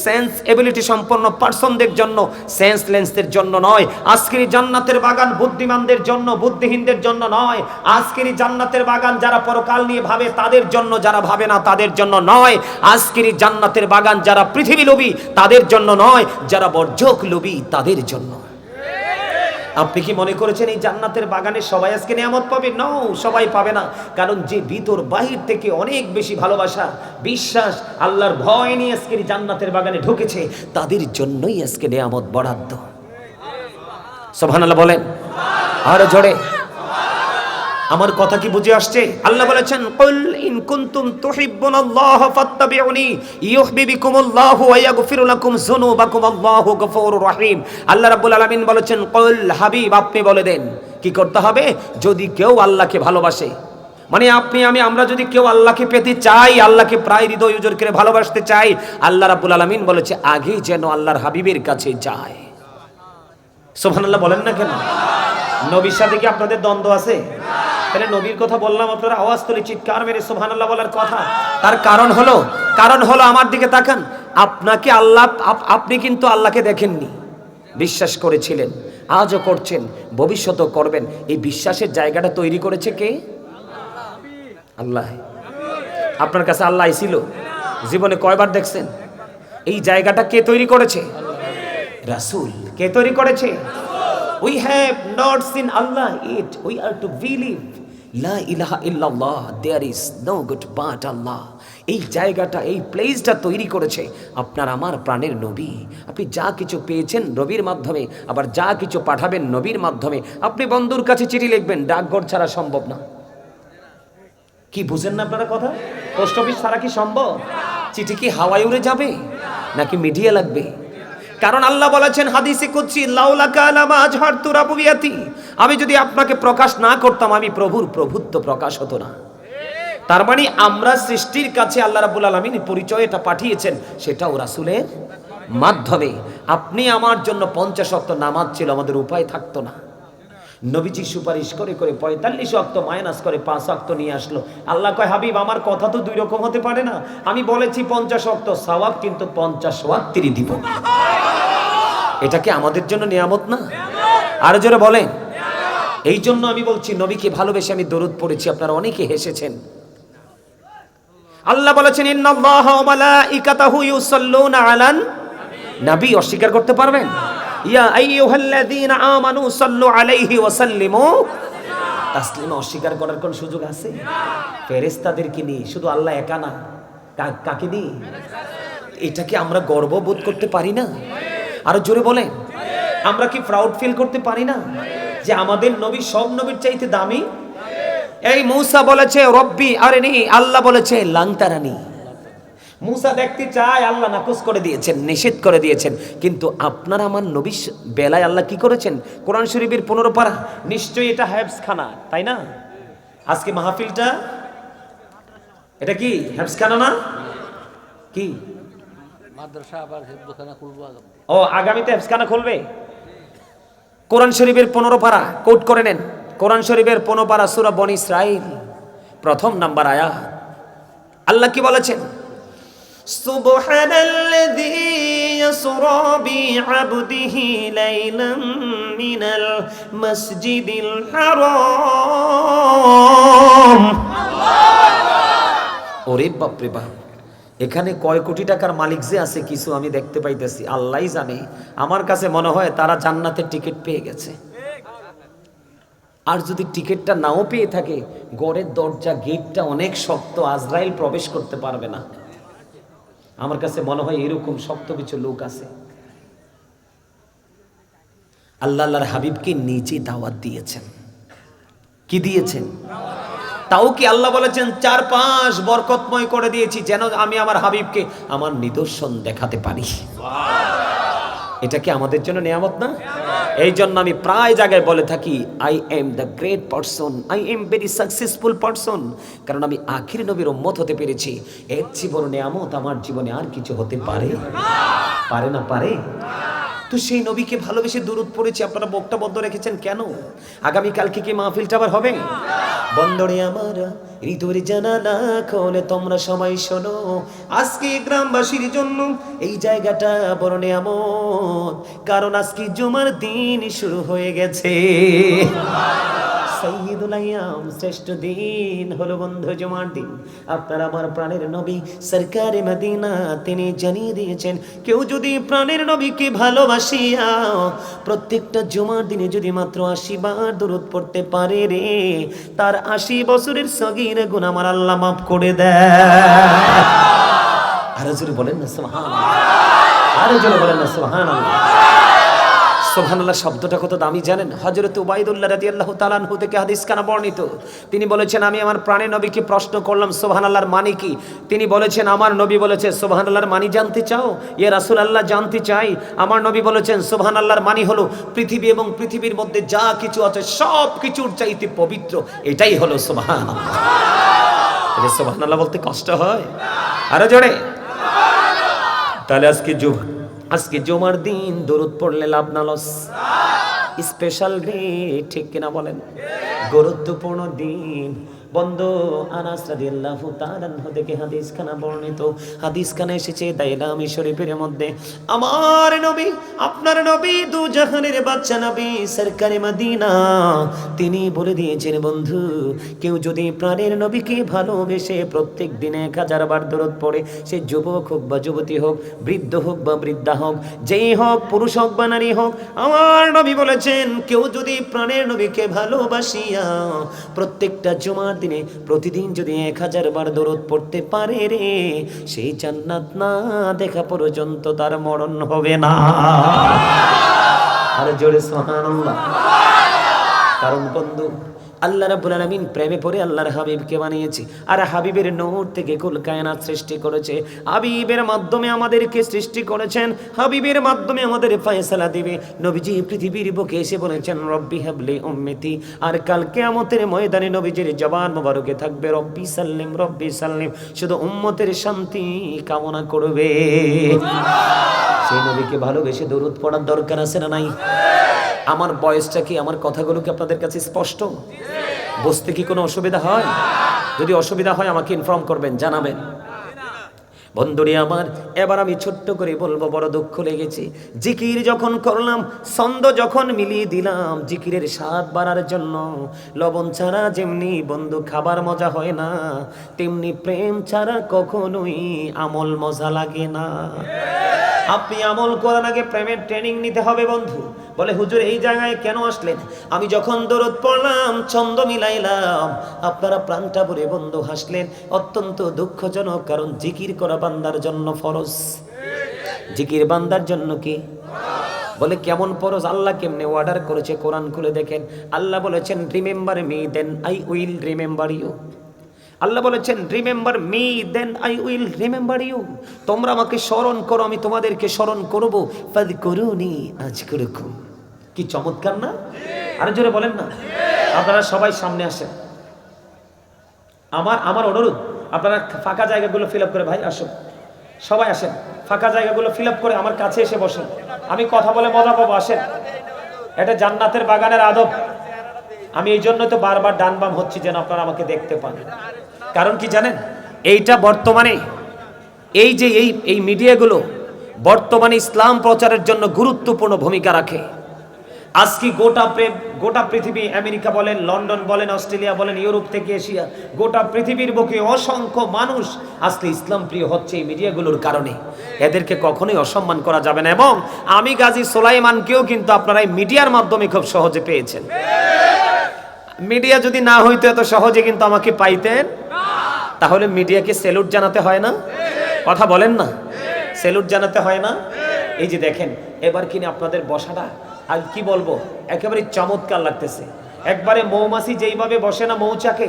সেন্স এবিলিটি সম্পন্ন পার্সনদের জন্য, সেন্সলেসদের জন্য নয়। আজকের জান্নাতের বাগান বুদ্ধিমানদের জন্য, বুদ্ধিহীনদের জন্য নয়। আজকের জান্নাতের বাগান যারা পরকাল নিয়ে ভাবে তাদের জন্য, যারা ভাবে না তাদের জন্য নয়। আজকের জান্নাতের বাগান যারা পৃথিবী লোভী তাদের জন্য নয়, যারা বর্জক লোভী তাদের জন্য। আপনি কি মনে করেছেন এই জান্নাতের বাগানে সবাই আজকে নিয়ামত পাবে? নো, সবাই পাবে না। কারণ যে ভিতর বাহির থেকে অনেক বেশি ভালোবাসা, বিশ্বাস, আল্লাহর ভয় নিয়ে আজকের জান্নাতের বাগানে ঢুকেছে তাদের জন্যই আজকে নিয়ামত বরাদ্দ। সুবহানাল্লাহ বলেন আর জোরে। আমার কথা কি বুঝে আসছে? আল্লাহ বলেছেন কুল ইন কুনতুম তুহিব্বুনাল্লাহ ফাত্তাবিউনি ইউহিব্বুকুমুল্লাহু ওয়া ইয়াগফিরু লাকুম যুনুবাকুম আল্লাহু গফুরুর রহিম। আল্লাহ রাব্বুল আলামিন বলেছেন কুল, হাবিব আপনি বলে দেন কি করতে হবে। যদি কেউ আল্লাহকে ভালোবাসে, মানে আপনি আমি আমরা যদি কেউ আল্লাহকে পেতে চাই, আল্লাহকে প্রায় হৃদয় উজাড় করে ভালোবাসতে চাই, আল্লাহ রাব্বুল আলামিন বলেছে আগে যেন আল্লাহর হাবিবের কাছে যায়। সুবহানাল্লাহ বলেন না কেন? নবীর সাথে কি আপনাদের দ্বন্দ্ব আছে? তাহলে নবীর কথা বললাম, আপনারা আওয়াজ তুলে চিৎকার মেরে সুবহানাল্লাহ বলার কথা। তার কারণ হলো আমার দিকে তাকান। আপনাকে আল্লাহ, আপনি কিন্তু আল্লাহকে দেখেননি, বিশ্বাস করেছিলেন, আজও করছেন, ভবিষ্যতেও করবেন। এই বিশ্বাসের জায়গাটা তৈরি করেছে কে? আল্লাহ। আপনার কাছে আল্লাহ আইছিল? জীবনে কয়বার দেখছেন? এই জায়গাটা কে তৈরি করেছে? রাসূল। কে তৈরি করেছে? We have not seen Allah yet. We are to believe La ilaha illallah, there is no good but Allah. এই জায়গাটা, এই প্লেসটা তৈরি করেছে আপনার আমার প্রাণের নবী। আপনি যা কিছু পেয়েছেন নবীর মাধ্যমে, আবার যা কিছু পাঠাবেন নবীর মাধ্যমে। আপনি বন্ধুর কাছে চিঠি লিখবেন, ডাকঘর ছাড়া সম্ভব না। কি বুঝেন না আপনারা কথা? পোস্ট অফিস ছাড়া কি সম্ভব? চিঠি কি হাওয়ায় উড়ে যাবে নাকি মিডিয়া লাগবে? কারণ আল্লাহ বলেছেন হাদিসে কুদসি লাউলাকা লামা আজহারতু রাবুবিয়াতি, আমি যদি আপনাকে প্রকাশ না করতাম আমি প্রভুর প্রভুত্ব প্রকাশ হতো না। তার মানে আমরা সৃষ্টির কাছে আল্লাহ রাব্বুল আলামিন পরিচয় এটা পাঠিয়েছেন, সেটাও রাসূলের মাধ্যমে। আপনি আমার জন্য 50 ওয়াক্ত নামাজ ছিল, আমাদের উপায় থাকতো না। নবীজি সুপারিশ করে করে 45 ওয়াক্ত মাইনাস করে 5 ওয়াক্ত নিয়ে আসলো। আল্লাহ কয় হাবিব আমার কথা তো দুই রকম হতে পারে না, আমি বলেছি 50 ওয়াক্ত সওয়াব, কিন্তু 50 ওয়াক্তেরই দিব। এটা কি আমাদের জন্য নিয়ামত না? আর জোরে বলেন। এই জন্য আমি বলছি নবীকে ভালোবেসে আমি দরুদ পড়েছি, আপনারা অনেকে হেসেছেন। আল্লাহ বলেছেন ইন্নাল্লাহা ওয়া মালাইকাতাহু ইউসাল্লুনা আলান নবী। অস্বীকার করতে পারবেন? ইয়া আইয়ুহাল্লাযীনা আমানু সাল্লু আলাইহি ওয়া সাল্লিমু তাসলিমা। অস্বীকার করার কোন সুযোগ আছে? ফেরেশতাদেরকে নিয়ে, শুধু আল্লাহ একা না, কাকে নিয়ে? এটা কি আমরা গর্ববোধ করতে পারি না? আরো জোরে বলেন। আমরা কি প্রাউড ফিল করতে পারি না যে আমাদের নবী সব নবীর চাইতে দামি? এই মূসা বলেছে রব্বি আরিনি, আল্লাহ বলেছে লাং তারানি। মুসা দেখতে চায়, আল্লাহ নাকচ করে দিয়েছেন, নিষেধ করে দিয়েছেন। কিন্তু আপনার আমার নবী বেলায় আল্লাহ কি করেছেন? কোরআন শরীফের 15 পারা, নিশ্চয়ই এটা হাফেজখানা, তাই না? আজকে মাহফিলটা এটা কি হাফেজখানা না? কি মাদ্রাসা আবার হেফজখানা খুলবো আগামী। ও আগামীতে হাফেজখানা খুলবে। কোরআন শরীফের 15 পারা কোট করে নেন। কোরআন শরীফের 15 পারা সূরা বনী ইসরাঈল প্রথম নাম্বার আয়াত। আল্লাহ কি বলেছেন? সুবহানাল্লাযী ইয়াসরা বি'আবদিহি লাইলাম মিনাল মাসজিদিল হারাম। ওরে বাপ রে বাপ, এখানে কয় কোটি টাকার মালিক যে আছে কিছু আমি দেখতে পাইতেছি, আল্লাহই জানে। আমার কাছে মনে হয় তারা জান্নাতের টিকিট পেয়ে গেছে। আর যদি টিকিটটা নাও পেয়ে থাকে, গড়ের দরজা গেটটা অনেক শক্ত, আজরাইল প্রবেশ করতে পারবে না। আমার কাছে মনে হয় এরকম শক্ত কিছু লোক আছে। আল্লাহ আল্লাহর হাবিবকে নিজে দাওয়াত দিয়েছেন। কি দিয়েছেন? তাও কি আল্লাহ বলেছেন 4-5 বরকতময় করে দিয়েছি যেন আমি আমার হাবিবকে আমার নিদর্শন দেখাতে পারি। এটা কি আমাদের জন্য নিয়ামত না? এই জন্য আমি প্রায় জায়গায় বলে থাকি, I am the great person, I am very successful person. কারণ আমি আখির নবীর উম্মত হতে পেরেছি। এর চেয়ে বড় নিয়ামত আমার জীবনে আর কিছু হতে পারে? পারে না? পারে। তো সেই নবীকে ভালোবেসে দুরূদ পড়েছি। আপনারা বকটা বন্ধ রেখেছেন কেন? আগামীকালকে কি মাহফিলটা আবার হবে? বন্দরে আমার হৃদয়ের জানালা খোলে, তোমরা সবাই শোনো। আজকে গ্রামবাসীর জন্য এই জায়গাটা বড় নিয়ামত, কারণ আজকে জুমার দিন শুরু হয়ে গেছে। সাইয়্যিদুল আইয়াম, শ্রেষ্ঠ দিন হলো বন্ধু জুমার দিন। আপনার আমার প্রাণের নবী সরকারে মদিনা তিনি জানিয়ে দিয়েছেন, কেউ যদি প্রাণের নবীকে ভালোবাসিয়া প্রত্যেকটা জুমার দিনে যদি মাত্র 80 বার দরুদ পড়তে পারে রে, তার 80 বছরের সগীর গুনাহ আমার আল্লাহ মাফ করে দেয়। আরো জোরে বলেন না সুবহানাল্লাহ, আরো জোরে বলেন না সুবহানাল্লাহ। সুবহানাল্লাহ শব্দটা কত দামি জানেন? হযরত উবাইদুল্লাহ রাদিয়াল্লাহু তাআলা আনহু থেকে হাদিস কানা বর্ণিত। তিনি বলেছেন, আমি আমার প্রাণের নবীকে প্রশ্ন করলাম সুবহানাল্লাহর মানে কি? তিনি বলেছেন, আমার নবী বলেছে সুবহানাল্লাহর মানে জানতে চাও? ইয়া রাসূলুল্লাহ জানতে চাই। আমার নবী বলেছেন সুবহানাল্লাহর মানে হলো পৃথিবী এবং পৃথিবীর মধ্যে যা কিছু আছে সব কিছুর চাইতে পবিত্র, এটাই হলো সুবহানাল্লাহ। এটা সুবহানাল্লাহ বলতে কষ্ট হয়? আরো জোরে। তাহলে আজকে জুমার দিন দরুদ পড়লে লাভ না লস? স্পেশাল ডে, ঠিক কিনা বলেন? গুরুত্বপূর্ণ দিন। বন্ধু আনাস রাদিয়াল্লাহু তাআলা আনহু থেকে হাদিস খানা বর্ণিত। হাদিস খানা এসেছে দাইলামি শরীফের মধ্যে। আমার নবী, আপনার নবী, দু জাহানের বাদশা নবী সরকারে মদিনা তিনি বলে দিয়েছেন, বন্ধু কেউ যদি প্রাণের নবীকে ভালোবেসে প্রত্যেক দিনে 1000 বার দরুদ পড়ে, সে যুবক হোক বা যুবতী হোক, বৃদ্ধ হোক বা বৃদ্ধা হোক, যেই হোক, পুরুষ হোক বা নারী হোক, আমার নবী বলেছেন কেউ যদি প্রাণের নবীকে ভালোবাসিয়া প্রত্যেকটা জুমার দিনে প্রতিদিন যদি 1000 বার দরুদ পড়তে পারে রে, সেই জান্নাত না দেখা পর্যন্ত তার মরণ হবে না। আরে জোরে সুবহানাল্লাহ। কারণ বন্ধু আল্লাহ রাব্বুল আলামিন প্রেমে পড়ে আল্লাহর হাবিবকে বানিয়েছে, আর হাবিবের নূর থেকে কুল কায়নাত সৃষ্টি করেছে। হাবিবের মাধ্যমে আমাদেরকে সৃষ্টি করেছেন, হাবিবের মাধ্যমে আমাদের ফয়সালা দিবে। নবীজি পৃথিবীর বুকে এসে বলেছেন রব্বি হাবলি উম্মতি, আর কাল কিয়ামতের ময়দানে নবীজির জবান মোবারকে থাকবে রব্বি সাল্লিম রব্বি সাল্লিম, শুধু উম্মতের শান্তি কামনা করবে। সেই নবীকে ভালোবেসে দরুদ পড়ার দরকার আছে না নাই? আমার বয়সটা কি, আমার কথাগুলো কি আপনাদের কাছে স্পষ্ট? বুঝতে কি কোনো অসুবিধা হয়? যদি অসুবিধা হয় আমাকে ইনফর্ম করবেন, জানাবেন। বন্ধুরে আমার, এবার আমি ছোট্ট করে বলবো, বড় দুঃখ লেগেছে। জিকির যখন করলাম, ছন্দ যখন মিলিয়ে দিলাম, জিকিরের স্বাদ বাড়ার জন্য লবণ ছাড়া যেমনি বন্ধু খাবার মজা হয় না, তেমনি প্রেম ছাড়া কখনোই আমল মজা লাগে না। আপনি আমল করার আগে প্রেমের ট্রেনিং নিতে হবে বন্ধু। বলে হুজুর এই জায়গায় কেন আসলেন? আমি যখন দরুদ পড়লাম, ছন্দ মিলাইলাম, আপনারা প্রাণটা ভরে বন্ধু হাসলেন। অত্যন্ত দুঃখজনক, কারণ জিকির করা বান্দার জন্য ফরজ। জিকির বান্দার জন্য কি? বলে কেমন ফরজ? আল্লাহ কেমনে অর্ডার করেছে কোরআন খুলে দেখেন। আল্লাহ বলেছেন remember me then I will remember you. আল্লাহ বলেছেন remember me then I will remember you, তোমরা আমাকে স্মরণ করো আমি তোমাদেরকে স্মরণ করব, ফাযকুরুনি আযকুরুকুম। কি চমৎকার না? আরো জোরে বলেন না। আপনারা সবাই সামনে আসেন। আমার অনুরোধ, আপনারা ফাঁকা জায়গাগুলো ফিল আপ করে, ভাই আসুন সবাই আসেন, ফাঁকা জায়গাগুলো ফিল আপ করে আমার কাছে এসে বসেন। আমি কথা বলে মজা পাবো, আসেন। এটা জান্নাতের বাগানের আদব। আমি এই জন্য তো বারবার ডান বাম হচ্ছি যেন আপনারা আমাকে দেখতে পান। কারণ কি জানেন, এইটা বর্তমানে এই যে এই মিডিয়াগুলো বর্তমানে ইসলাম প্রচারের জন্য গুরুত্বপূর্ণ ভূমিকা রাখে। আজকে গোটা পৃথিবী, আমেরিকা বলেন, লন্ডন বলেন, অস্ট্রেলিয়া বলেন, ইউরোপ থেকে এশিয়া, গোটা পৃথিবীর বুকে অসংখ্য মানুষ আজকে ইসলাম প্রিয় হচ্ছে এই মিডিয়াগুলোর কারণে। এদেরকে কখনোই অসম্মান করা যাবে না। এবং আমি গাজী সুলাইমানকেও কিন্তু আপনারা এই মিডিয়ার মাধ্যমে খুব সহজে পেয়েছেন। মিডিয়া যদি না হইতো এত সহজে কিন্তু আমাকে পাইতেন। তাহলে মিডিয়াকে স্যালুট জানাতে হয় না? কথা বলেন না, স্যালুট জানাতে হয় না? এই যে দেখেন, এবার কিনে আপনাদের বসাটা আর কি বলবো, একেবারে চমৎকার লাগতেছে। একবারে মৌমাছি যেইভাবে বসে না মৌচাকে,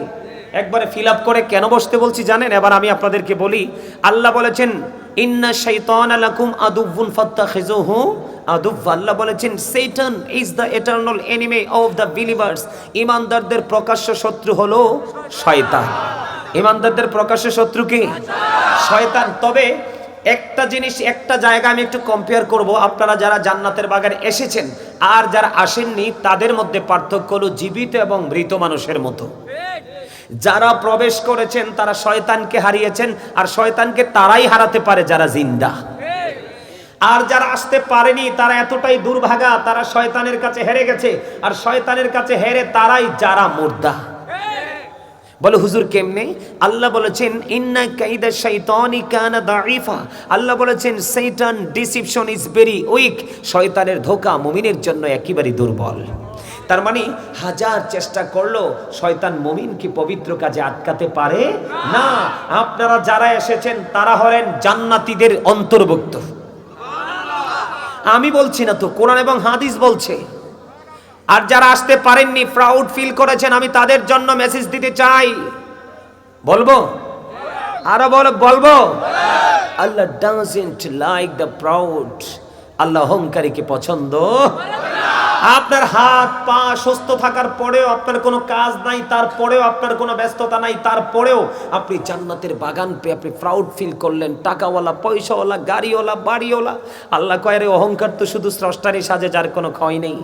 একবারে ফিল আপ করে কেন বসতে বলছি জানেন? এবার আমি আপনাদেরকে বলি, আল্লাহ বলেছেন ইন্না শাইতানা লাকুম আদুউন ফাত্তাখিযুহু আদুওয়া। আল্লাহ বলেছেন শয়তান is the eternal enemy of the believers. ঈমানদারদের প্রকাশ্য শত্রু হলো শয়তান। ঈমানদারদের প্রকাশ্য শত্রু কি? শয়তান। তবে একটা জিনিস, একটা জায়গা আমি একটু কম্পেয়ার করব। আপনারা যারা জান্নাতের বাগানে এসেছেন আর যারা আসেননি তাদের মধ্যে পার্থক্য হলো জীবিত এবং মৃত মানুষের মতো। যারা প্রবেশ করেছেন তারা শয়তানকে হারিয়েছেন, আর শয়তানকে তারাই হারাতে পারে যারা জিন্দা। আর যারা আসতে পারেনি তারা এতটাই দুর্ভাগা, তারা শয়তানের কাছে হেরে গেছে। আর শয়তানের কাছে হেরে তারাই যারা মুর্দা। বলে হুজুর কেমনে? আল্লাহ বলেছেন ইন্না কাইদা শাইতানি কানা দাঈফা। আল্লাহ বলেছেন শয়তান ডিসিপশন ইজ ভেরি উইক। শয়তানের ধোঁকা মুমিনের জন্য একেবারে দুর্বল। তার মানে হাজার চেষ্টা করলো শয়তান মুমিনকে পবিত্র কাজে আটকাতে পারে না। আপনারা যারা এসেছেন তারা হলেন জান্নাতীদের অন্তর্ভুক্ত। আমি বলছি না তো, কোরআন এবং হাদিস বলছে। আর যারা আসতে পারেননি, প্রাউড ফিল করেছেন, আমি তাদের জন্য মেসেজ দিতে চাই। বলবো? আরো বলবো? আল্লাহ ডাজন্ট লাইক দ্য প্রাউড। আল্লাহ অহংকারীকে পছন্দ। আপনার হাত পা সুস্থ থাকার পরেও, আপনার কোনো কাজ নাই, তারপরেও আপনার কোনো ব্যস্ততা নাই, তারপরেও আপনি জান্নাতের বাগান পেয়ে আপনি প্রাউড ফিল করলেন। টাকাওয়ালা, পয়সাওয়ালা, গাড়িওয়ালা, বাড়িওয়ালা। আল্লাহ কয় রে অহংকার তো শুধু স্রষ্টারই সাজে, যার কোনো ক্ষয় নেই,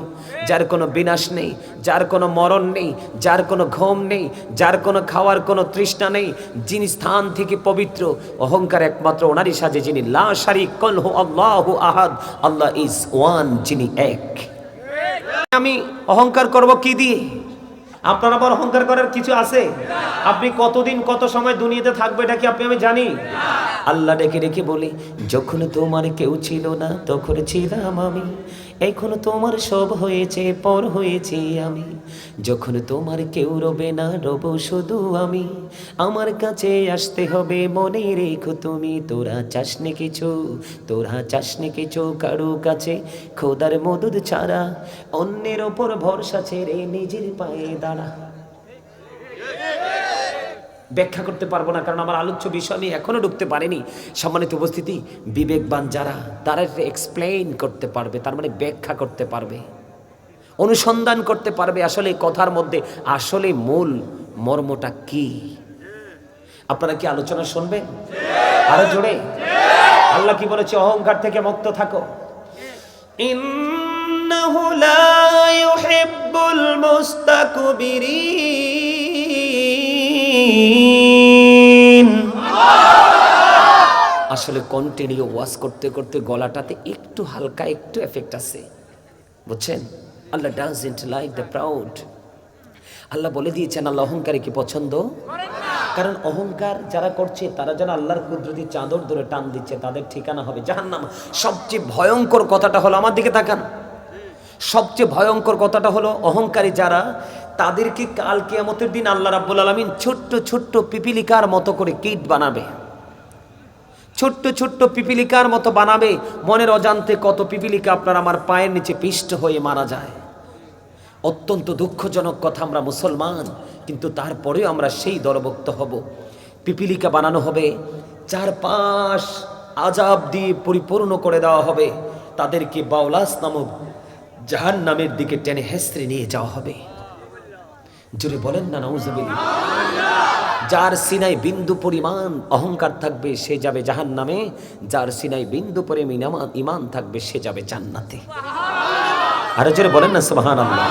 যার কোনো বিনাশ নেই, যার কোনো মরণ নেই, যার কোনো ঘুম নেই, যার কোনো খাওয়ার কোনো তৃষ্ণা নেই, যিনি স্থান থেকে পবিত্র। অহংকার একমাত্র ওনারই সাজে যিনি লা শারীকা লাহু আল্লাহু আহাদ। আল্লাহ ইজ ওয়ান, যিনি এক। আমি অহংকার করব কি দিয়ে? আপনার আবার অহংকার করার কিছু আছে? আপনি কতদিন কত সময় দুনিয়াতে থাকবে এটা কি আমি জানি? আল্লাহ ডেকে ডেকে বলি, যখন তোমার কেউ ছিল না তখন ছিলাম আমি, এখন তোমার সব হয়েছে, পর হয়েছি আমি। যখন তোমার কেউ রবে না, রব শুধু আমি। আমার কাছে আসতে হবে, মনে রেখো তুমি। তোরা চাসনি কিছু, তোরা চাসনি কিছু কারো কাছে, খোদার মদদ ছাড়া। অন্যের ওপর ভরসা ছেড়ে নিজের পায়ে দাঁড়া। ব্যাখ্যা করতে পারবো না, কারণ আমার আলোচ্য বিষয় আমি এখনো ঢুকতে পারিনি। সম্মানিত উপস্থিতি, বিবেকবান যারা তারা এক্সপ্লেইন করতে পারবে, তার মানে ব্যাখ্যা করতে পারবে, অনুসন্ধান করতে পারবে আসলে কথার মধ্যে আসলে মূল মর্মটা কি। আপনারা কি আলোচনা শুনবেন? আরো জোরে। আল্লাহ কি বলেছে? অহংকার থেকে মুক্ত থাকো। ইন্নাহু লা ইউহিব্বুল মুস্তাকবিরিন। আসলে কন্টিনিউ ওয়াজ করতে করতে গলাটাতে একটু হালকা একটু এফেক্ট আছে, বুঝছেন? আল্লাহ ডাজন্ট লাইক দ্য প্রাউড। আল্লাহ বলে দিয়েছেন আল্লাহ অহংকারীকে পছন্দ করেন না। কারণ অহংকার যারা করছে তারা যেন আল্লাহর কুদরতি চাদর ধরে টান দিচ্ছে, তাদের ঠিকানা হবে জাহান্নাম। সবচেয়ে ভয়ঙ্কর কথাটা হলো, আমার দিকে তাকান, সবচেয়ে ভয়ঙ্কর কথাটা হলো অহংকারী যারা, তাদেরকে কাল কিয়ামতের দিন আল্লাহ রাব্বুল আলামিন ছোট্ট ছোট্ট পিপিলিকার মতো করে কীট বানাবে, ছোট্ট ছোট্ট পিপিলিকার মতো বানাবে। মনের অজান্তে কত পিপিলিকা আপনার আমার পায়ের নিচে পিষ্ট হয়ে মারা যায়। অত্যন্ত দুঃখজনক কথা, আমরা মুসলমান কিন্তু তারপরেও আমরা সেই দলভুক্ত হব। পিপিলিকা বানানো হবে, চারপাশ আযাব দিয়ে পরিপূর্ণ করে দেওয়া হবে, তাদেরকে বাউলাস নামক জাহান্নামের দিকে টেনে হেসড়ে নিয়ে যাওয়া হবে। জোরে বলেন না নাউজুবিল্লাহ। যার সিনায় বিন্দু পরিমাণ অহংকার থাকবে সে যাবে জাহান্নামে, যার সিনায় বিন্দু পরিমাণ ঈমান থাকবে সে যাবে জান্নাতে। আরো জোরে বলেন না সুবহানাল্লাহ।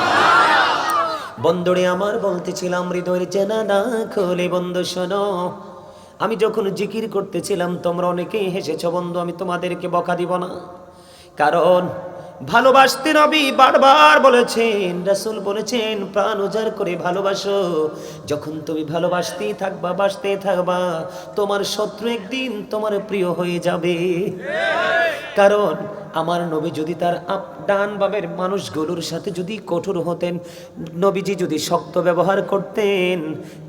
বন্ধুরে আমার বলতেছিলাম, হৃদয়ের জানালা খোলে বন্ধু শোনো। আমি যখন জিকির করতেছিলাম তোমরা অনেকেই হেসেছ বন্ধু, আমি তোমাদেরকে বকা দিব না, কারণ ভালোবাসতে নবী বারবার বলেছেন, রাসূল বলেছেন প্রাণ উজাড় করে ভালোবাসো। যখন তুমি ভালোবাসতেই থাকবা, বাসতেই থাকবা, তোমার শত্রু একদিন তোমার প্রিয় হয়ে যাবে। কারণ আমার নবী যদি তার ডান বামের মানুষগুলোর সাথে যদি কঠোর হতেন, নবীজি যদি শক্ত ব্যবহার করতেন,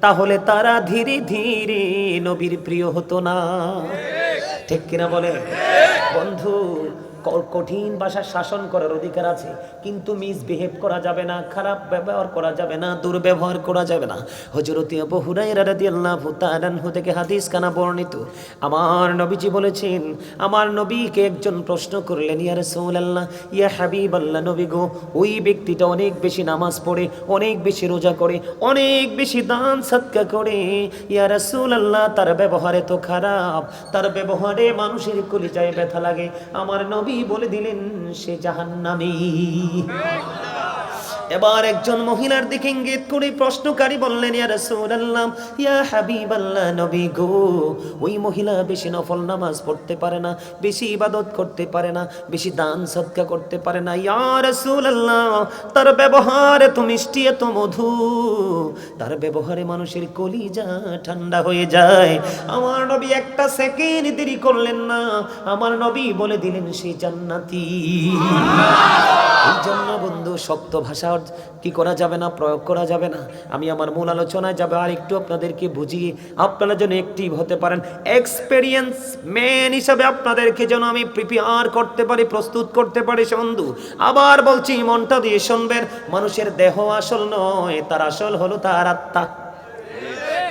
তাহলে তারা ধীরে ধীরে নবীর প্রিয় হতো না। ঠিক কিনা বলে বন্ধু? কঠিন ভাষা শাসন করার অধিকার আছে, কিন্তু মিসবিহেভ করা যাবে না, খারাপ ব্যবহার করা যাবে না, দুর্ব্যবহার করা যাবে না। হযরত আবু হুরায়রা রাদিয়াল্লাহু তাআলা আনহু থেকে হাদিস কানা বর্ণিত, আমার নবীজি বলেছেন, আমার নবীকে একজন প্রশ্ন করলেন, ইয়া রাসূলুল্লাহ, ইয়া হাবিবাল্লাহ, নবী গো, ওই ব্যক্তিটা অনেক বেশি নামাজ পড়ে, অনেক বেশি রোজা করে, অনেক বেশি দান সাদকা করে, ইয়া রাসূলুল্লাহ, তার ব্যবহার এত খারাপ, তার ব্যবহারে মানুষের কলিজায় ব্যথা লাগে। আমার নবী বলে দিলেন সে জাহান্নামী। এবার একজন মহিলার দিকে ইঙ্গিত করে প্রশ্নকারী বললেন, ইয়া রাসূলুল্লাহ, ইয়া হাবিবাল্লাহ, নবী গো, ওই মহিলা বেশি নফল নামাজ পড়তে পারে না, বেশি ইবাদত করতে পারে না, বেশি দান সদকা করতে পারে না, ইয়া রাসূলুল্লাহ, তার ব্যবহারে এত মিষ্টি, এত মধু, তার ব্যবহারে মানুষের কলিজা ঠান্ডা হয়ে যায়। আমার নবী একটা সেকেন্ড দেরি করলেন না, আমার নবী বলে দিলেন সে জান্নাতি। এই জন্য বন্ধু শক্ত ভাষা কি করা যাবে না, প্রয়োগ করা যাবে না। আমি আমার মূল আলোচনায় যাবে আর একটু আপনাদেরকে বুঝিয়ে আপনারা যেন অ্যাক্টিভ হতে পারেন, এক্সপেরিয়েন্স ম্যান হিসাবে আপনাদেরকে যেন আমি প্রিপেয়ার করতে পারি, প্রস্তুত করতে পারি। বন্ধু আবার বলছি, মনটা দিয়ে শুনবেন, মানুষের দেহ আসল নয়, তার আসল হলো তার আত্মা।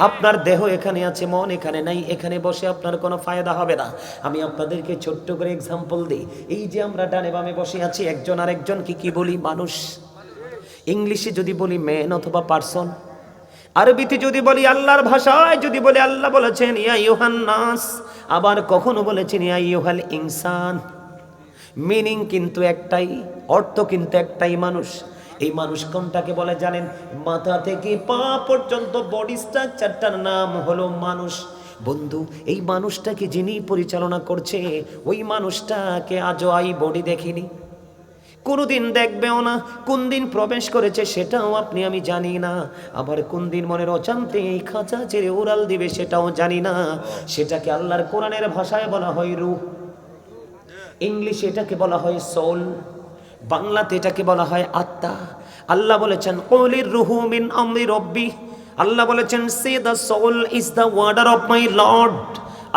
আপনার দেহ এখানে আছে, মন এখানে নাই, এখানে বসে আপনার কোনো ফায়দা হবে না। আমি আপনাদেরকে ছোট্ট করে এক্সাম্পল দিই। এই যে আমরা ডানে বামে বসে আছি, একজন আরেকজনকে কি বলি? মানুষ। ইংলিশে যদি বলি ম্যান অথবা পারসন, আরবিতে যদি বলি, আল্লাহর ভাষায় যদি বলি, আল্লাহ বলেছেন ইয়া আইয়ুহান নাস, আবার কখনো বলেছেন ইয়া আইয়ুহাল ইনসান। মিনিং কিন্তু একটাই, অর্থ কিন্তু একটাই, মানুষ। এই মানুষ কোনটাকে বলে জানেন? মাথা থেকে পা পর্যন্ত বডি স্ট্রাকচারটার নাম হলো মানুষ। বন্ধু এই মানুষটাকে যিনি পরিচালনা করছে, ওই মানুষটাকে আজও আই বডি দেখিনি, কোনদিন দেখবেও না। কোন দিন প্রবেশ করেছে সেটাও আপনি আমি জানি না, আবার কোন দিন মনের অজান্তে এই খাঁচা ছেড়ে উড়াল দিবে সেটাও জানি না। সেটাকে আল্লাহর কোরআনের ভাষায় বলা হয় রূহ, ইংলিশে এটাকে বলা হয় সোল, বাংলাতে এটাকে বলা হয় আত্মা। আল্লাহ বলেছেন কুলির রূহু মিন আমরি রব্বি, আল্লাহ বলেছেন say the soul is the order of my Lord.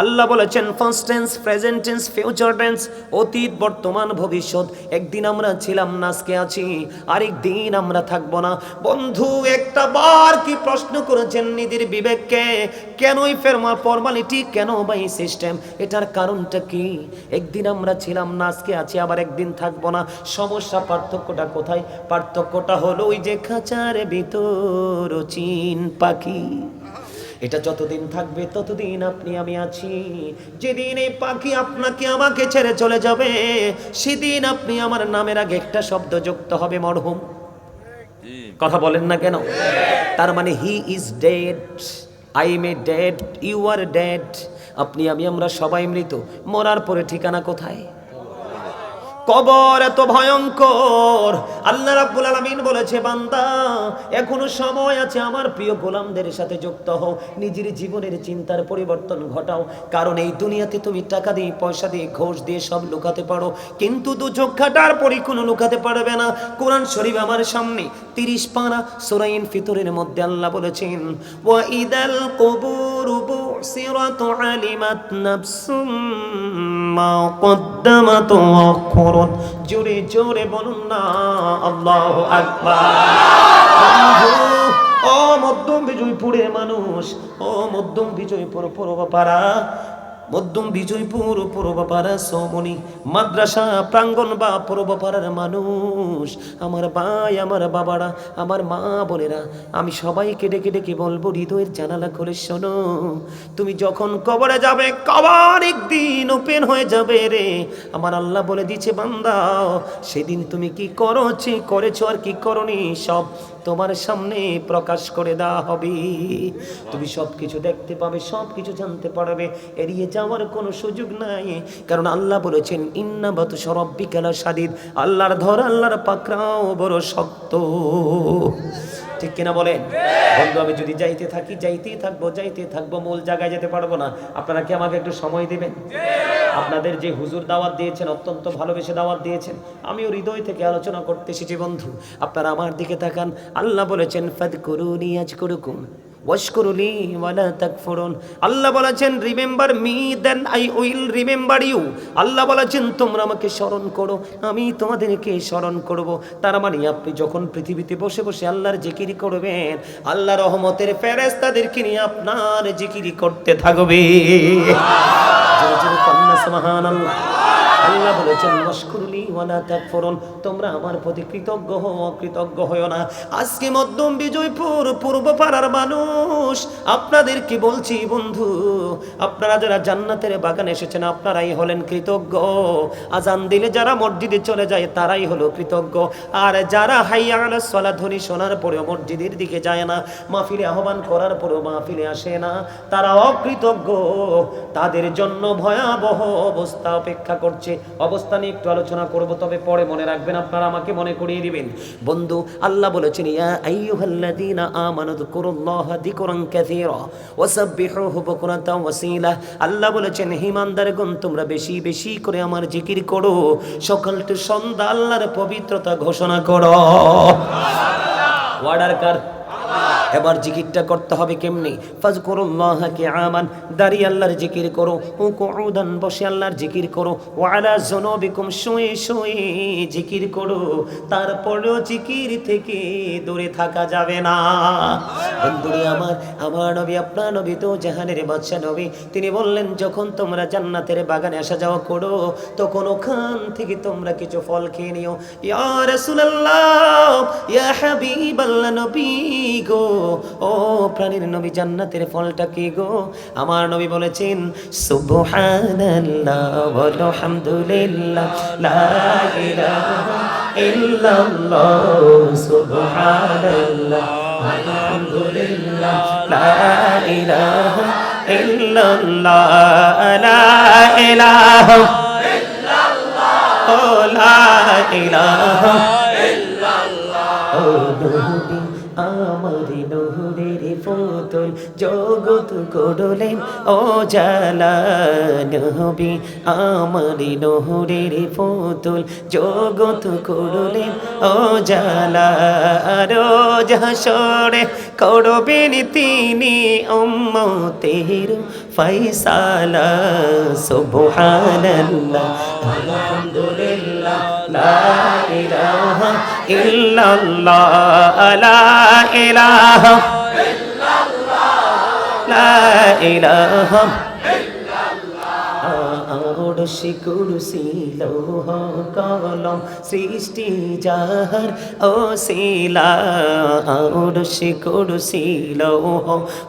আল্লাহ বলেছেন first tense, present tense, future tense, অতীত, বর্তমান, ভবিষ্যৎ। একদিন আমরা ছিলাম না, আজকে আছি, আরেক দিন আমরা থাকবো না। বন্ধু একটা বার কি প্রশ্ন করেছেন নিজের বিবেককে, কেনই ফর্মালিটি, কেন বা এই সিস্টেম? এটার কারণটা কি? একদিন আমরা ছিলাম না, আজকে আছি, আবার একদিন থাকবো না। সমস্যা, পার্থক্যটা কোথায়? পার্থক্যটা হলো ওই যে খাঁচার ভিতর চিন পাখি, এটা যতদিন থাকবে ততদিন আপনি আমি আছি। যেদিন এই পাখি আপনাকে আমাকে ছেড়ে চলে যাবে, সেদিন আপনি আমার নামের আগে একটা শব্দ যুক্ত হবে, মরহুম। কথা বলেন না কেন? তার মানে he is dead, I am a dead, you are dead. আপনি আমি আমরা সবাই মৃত। মরার পরে ঠিকানা কোথায়? কবর এত ভয়ঙ্কর। আল্লাহ রাব্বুল আলামিন বলেছে, বান্দা এখনো সময় আছে, আমার প্রিয় গোলামদের সাথে যুক্ত হও, নিজের জীবনের চিন্তার পরিবর্তন ঘটাও। কারণ এই দুনিয়াতে তুমি টাকা দিয়ে, পয়সা দিয়ে, ঘোষ দিয়ে সব লুকাতে পারো, কিন্তু দু চোখ কাটার পরই কোনো লুকাতে পারবে না। কোরআন শরীফ আমার সামনে 30 পারা সূরা ইনফিতরের মধ্যে আল্লাহ বলেছেন, ওয়া ইদাল কুবুরু বুসিরাত আলিমাত নাফসুম মা কদ্দামাত আখরত। জোরে জোরে বলুন না আল্লাহু আকবার। ও মধ্যম বিজয়পুরের মানুষ, ও মধ্যম বিজয়পুর পূর্বপাড়া, মধ্যম বিজয়পুর পূর্বপাড়া সমনি মাদ্রাসা প্রাঙ্গণ বা পূর্বপাড়ার মানুষ, আমার ভাই, আমার বাবারা, আমার মা বোনেরা, আমি সবাইকে ডেকে ডেকে বলবো, হৃদয়ের জানালা খুলে শোনো। তুমি যখন কবরে যাবে, কবর একদিন ওপেন হয়ে যাবে রে। আমার আল্লাহ বলে দিচ্ছে, বান্দা সেদিন তুমি কি করেছো আর কি করনি সব তোমার সামনে প্রকাশ করে দেওয়া হবে। তুমি সব কিছু দেখতে পাবে, সব কিছু জানতে পারবে, এড়িয়ে যাওয়ার কোনো সুযোগ নাই। কারণ আল্লাহ বলেছেন, ইন্না বাতশা রাব্বিকা লাশাদীদ, আল্লাহর ধর, আল্লাহর পাকড়াও বড় শক্ত। ঠিক কিনা বলেন বন্ধু? আমি যদি যাইতেই থাকবো, মূল জায়গায় যেতে পারবো না। আপনারা কি আমাকে একটু সময় দিবেন? আপনাদের যে হুজুর দাওয়াত দিয়েছেন, অত্যন্ত ভালোবেসে দাওয়াত দিয়েছেন, আমিও হৃদয় থেকে আলোচনা করতে এসেছি বন্ধু। আপনারা আমার দিকে তাকান। আল্লাহ বলেছেন, ফাদকুরুনি আযকুরুকুম ওয়াশকুরুলি ওয়ালা তাকফুরুন। আল্লাহ বলেছেন, remember me then I will remember you. আল্লাহ বলেছেন, তোমরা আমাকে স্মরণ করো, আমি তোমাদেরকে স্মরণ করব। তার মানে আপনি যখন পৃথিবীতে বসে বসে আল্লাহর জিকির করবেন, আল্লাহ রহমতের ফেরেশতাদেরকে নিয়ে আপনার জিকির করতে থাকবে। জোরে জোরে কন্যা সুবহানাল্লাহ। আল্লাহ বলেছেন, ওয়াশকুরুলি ওয়ালা তাকফুরুন, তোমরা আমার প্রতি কৃতজ্ঞ হও, অকৃতজ্ঞ হও না। আজকে মধ্যম বিজয়পুর পূর্বপাড়ার মানুষ, আপনাদেরকে বলছি বন্ধু, আপনারা যারা জান্নাতের বাগানে এসেছেন, আপনারাই হলেন কৃতজ্ঞ। আজান দিলে যারা মসজিদে চলে যায়, তারাই হলো কৃতজ্ঞ। আর যারা হাইয়া আলাস সালাত ধ্বনি শোনার পরেও মসজিদের দিকে যায় না, মাহফিলে আহ্বান করার পরেও মাহফিলে আসে না, তারা অকৃতজ্ঞ। তাদের জন্য ভয়াবহ অবস্থা অপেক্ষা করছে। অবস্থা নিয়ে একটু আলোচনা করব, তবে পরে মনে রাখবেন, আপনারা আমাকে মনে করিয়ে দিবেন বন্ধু। আল্লাহ বলেছেন, ইয়া আইয়ুহাল্লাযীনা আমানু যকুরুল্লাহা যিকরান কাসীরা ওয়াসাব্বিহুহু বুকরাতাও ওয়াসীলা। আল্লাহ বলেছেন, হে ঈমানদারগণ, তোমরা বেশি বেশি করে আমার জিকির করো, সকাল থেকে সন্ধ্যা আল্লাহর পবিত্রতা ঘোষণা করো। ওয়ার্ডার কার? এবার জিকিরটা করতে হবে কেমনি? ফাজকুরুল্লাহা কিয়ামান, দাঁড়িয়ে আল্লাহর জিকির করো, কুউদান বসে আল্লাহর জিকির করো, ওয়া আলা যুনুবিকুম শুয়ে শুয়ে জিকির করো। তারপরেও জিকির থেকে দূরে থাকা যাবে না। বন্ধুরে আমার নবী, আপনার নবী তো জাহানের বাদশা নবী, তিনি বললেন, যখন তোমরা জান্নাতের বাগানে আসা যাওয়া করো, তখন ওখান থেকে তোমরা কিছু ফল খেয়ে নিও। ইয়া রাসূলুল্লাহ, ইয়া হাবিবাল্লাহ, নবী গো, ও প্রাণীর নবী, জান্নাতের ফলটা কি গো? আমার নবী বলেছেন, সুবহানাল্লাহ ওয়াল হামদুলিল্লাহ লা ইলাহা ইল্লাল্লাহ, সুবহানাল্লাহ ওয়াল হামদুলিল্লাহ লা ইলাহা ইল্লাল্লাহ, লা ইলাহা ইল্লাল্লাহ, ও লা ইলাহা ইল্লাল্লাহ। ও নবী, আমারি নূরের পুতুল, জগৎ করলেন ও জালা। নবী, আমারি নূরের পুতুল, জগৎ করলেন ও জালা। রোজ হাসরে করবেন তিনি উম্মতের ফয়সালা। সুবহানাল্লাহ আলহামদুলিল্লাহ লা ইলাহা ইল্লাল্লাহ, লা ইলাহা ইল্লাল্লাহ, লা ইলাহা আরশি কুরসি লৌহ কলম সৃষ্টি যাহার ওসিলা। আরশি কুরসি লৌহ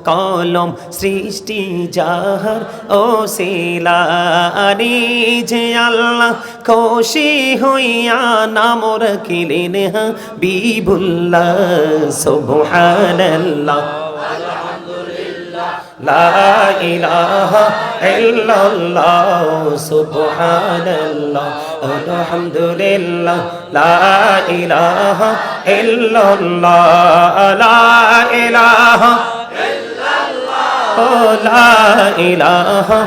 কলম সৃষ্টি যাহার ওসিলা। নিজে আল্লাহ খুশি হইয়া নাম রাখিলেন হাবিবুল্লাহ। সুবহানাল্লাহ লা ইলাহা ইল্লাল্লাহ, সুবহানাল্লাহ আলহামদুলিল্লাহ লা ইলাহা ইল্লাল্লাহ, লা ইলাহা ইল্লাল্লাহ, লা ইলাহা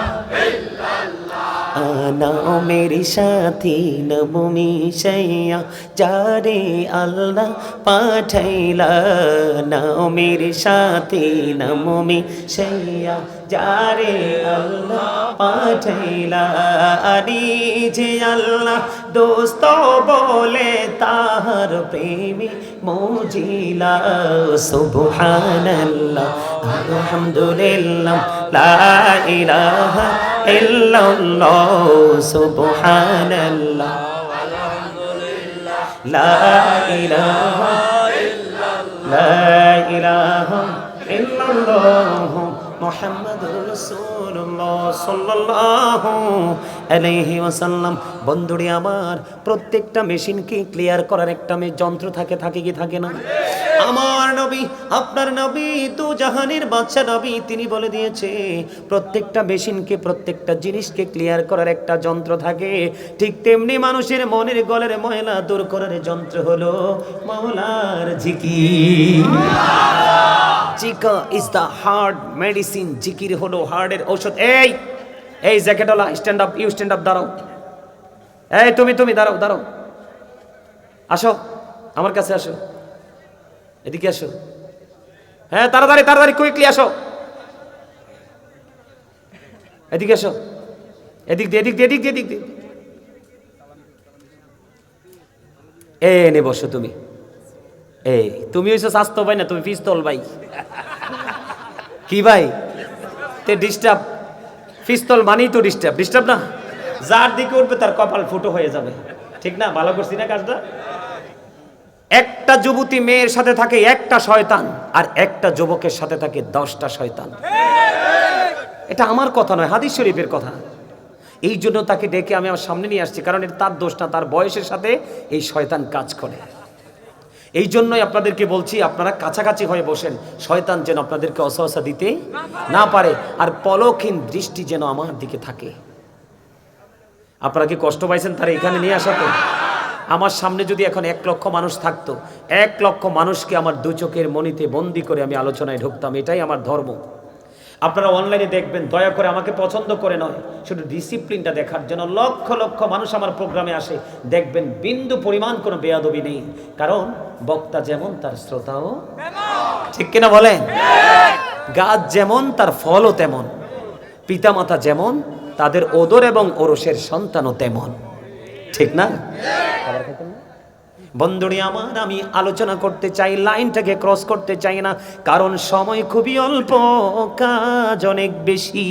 নাও মেরি সাথী নবো মিশাইয়া যারে আল্লাহ পাঠাইলা নাও মেরি সাথী নবো মিশাইয়া যারে আল্লাহ পাঠাইলা আরে যে আল্লাহ দোস্ত বলে তাহার প্রেমে মজিলা সুবহানাল্লাহ আলহামদুলিল্লাহ লা ইলাহা ইল্লাল্লাহ সুবহানাল্লাহ লা ইলাহা ইল্লাল্লাহ মুহাম্মাদুর রাসূলুল্লাহ সাল্লাল্লাহু আলাইহি ওয়াসাল্লাম। বন্ধুরে আমার, প্রত্যেকটা মেশিনকে ক্লিয়ার করার একটা যন্ত্র থাকে কি থাকে না? আমার নবী, আপনার নবী তো জাহানের বাদশা নবী, তিনি বলে দিয়েছে প্রত্যেকটা মেশিনকে, প্রত্যেকটা জিনিসকে ক্লিয়ার করার একটা যন্ত্র থাকে। ঠিক তেমনি মানুষের মনের গলের ময়লা দূর করার যন্ত্র হলো মাওলার জিকির। জিকির ইজ দ্য হার্ট মেডিসিন। জিকির হলো হার্টের ঔষধ। এই জ্যাকেটওয়ালা, stand up, you stand up, দাঁড়াও। তুমি দাঁড়াও, আসো আমার কাছে আসো, এদিকে আসো। হ্যাঁ, তাড়াতাড়ি কুইকলি আসো, এদিকে আসো, এদিক দিয়ে। নে বসো তুমি। তুমি হইছো স্বাস্থ্য ভাই না, তুমি পিস্তল ভাই। কি ভাই? তে ডিস্টার্ব, পিস্তল মানেই তো ডিস্টার্ব না। যার দিকে উঠবে তার কপাল ফুটো হয়ে যাবে, ঠিক না? ভালো করছি না কাজটা? একটা যুবতী মেয়ের সাথে থাকে একটা শয়তান, আর একটা যুবকের সাথে থাকে 10টা শয়তান। এটা আমার কথা নয়, হাদিস শরীফের কথা। এই জন্য তাকে ডেকে আমি আমার সামনে নিয়ে আসছি, কারণ এটা তার দোষ না, তার বয়সের সাথে এই শয়তান কাজ করে। এই জন্যই আপনাদেরকে বলছি, আপনারা কাছাকাছি হয়ে বসেন, শয়তান যেন আপনাদেরকে অসহসা দিতে না পারে, আর পলকহীন দৃষ্টি যেন আমার দিকে থাকে। আপনারা কি কষ্ট পাইছেন তারা এখানে নিয়ে আসাতে? আমার সামনে যদি এখন 1 লক্ষ মানুষ থাকতো, 1 লক্ষ মানুষকে আমার 2 চোখের মনিতে বন্দি করে আমি আলোচনায় ঢুকতাম। এটাই আমার ধর্ম। আপনারা অনলাইনে দেখবেন, দয়া করে আমাকে পছন্দ করে নয়, শুধু ডিসিপ্লিনটা দেখার জন্য লক্ষ লক্ষ মানুষ আমার প্রোগ্রামে আসে। দেখবেন বিন্দু পরিমাণ কোনো বেয়াদবি নেই, কারণ বক্তা যেমন তার শ্রোতাও, ঠিক কিনা বলেন? গাছ যেমন তার ফলও তেমন, পিতামাতা যেমন তাদের ওদর এবং ওরসের সন্তানও তেমন, ঠিক না? বন্ধুরি আমার, আমি আলোচনা করতে চাই, লাইনটাকে ক্রস করতে চাই না, কারণ সময় খুবই অল্প, কাজ অনেক বেশি।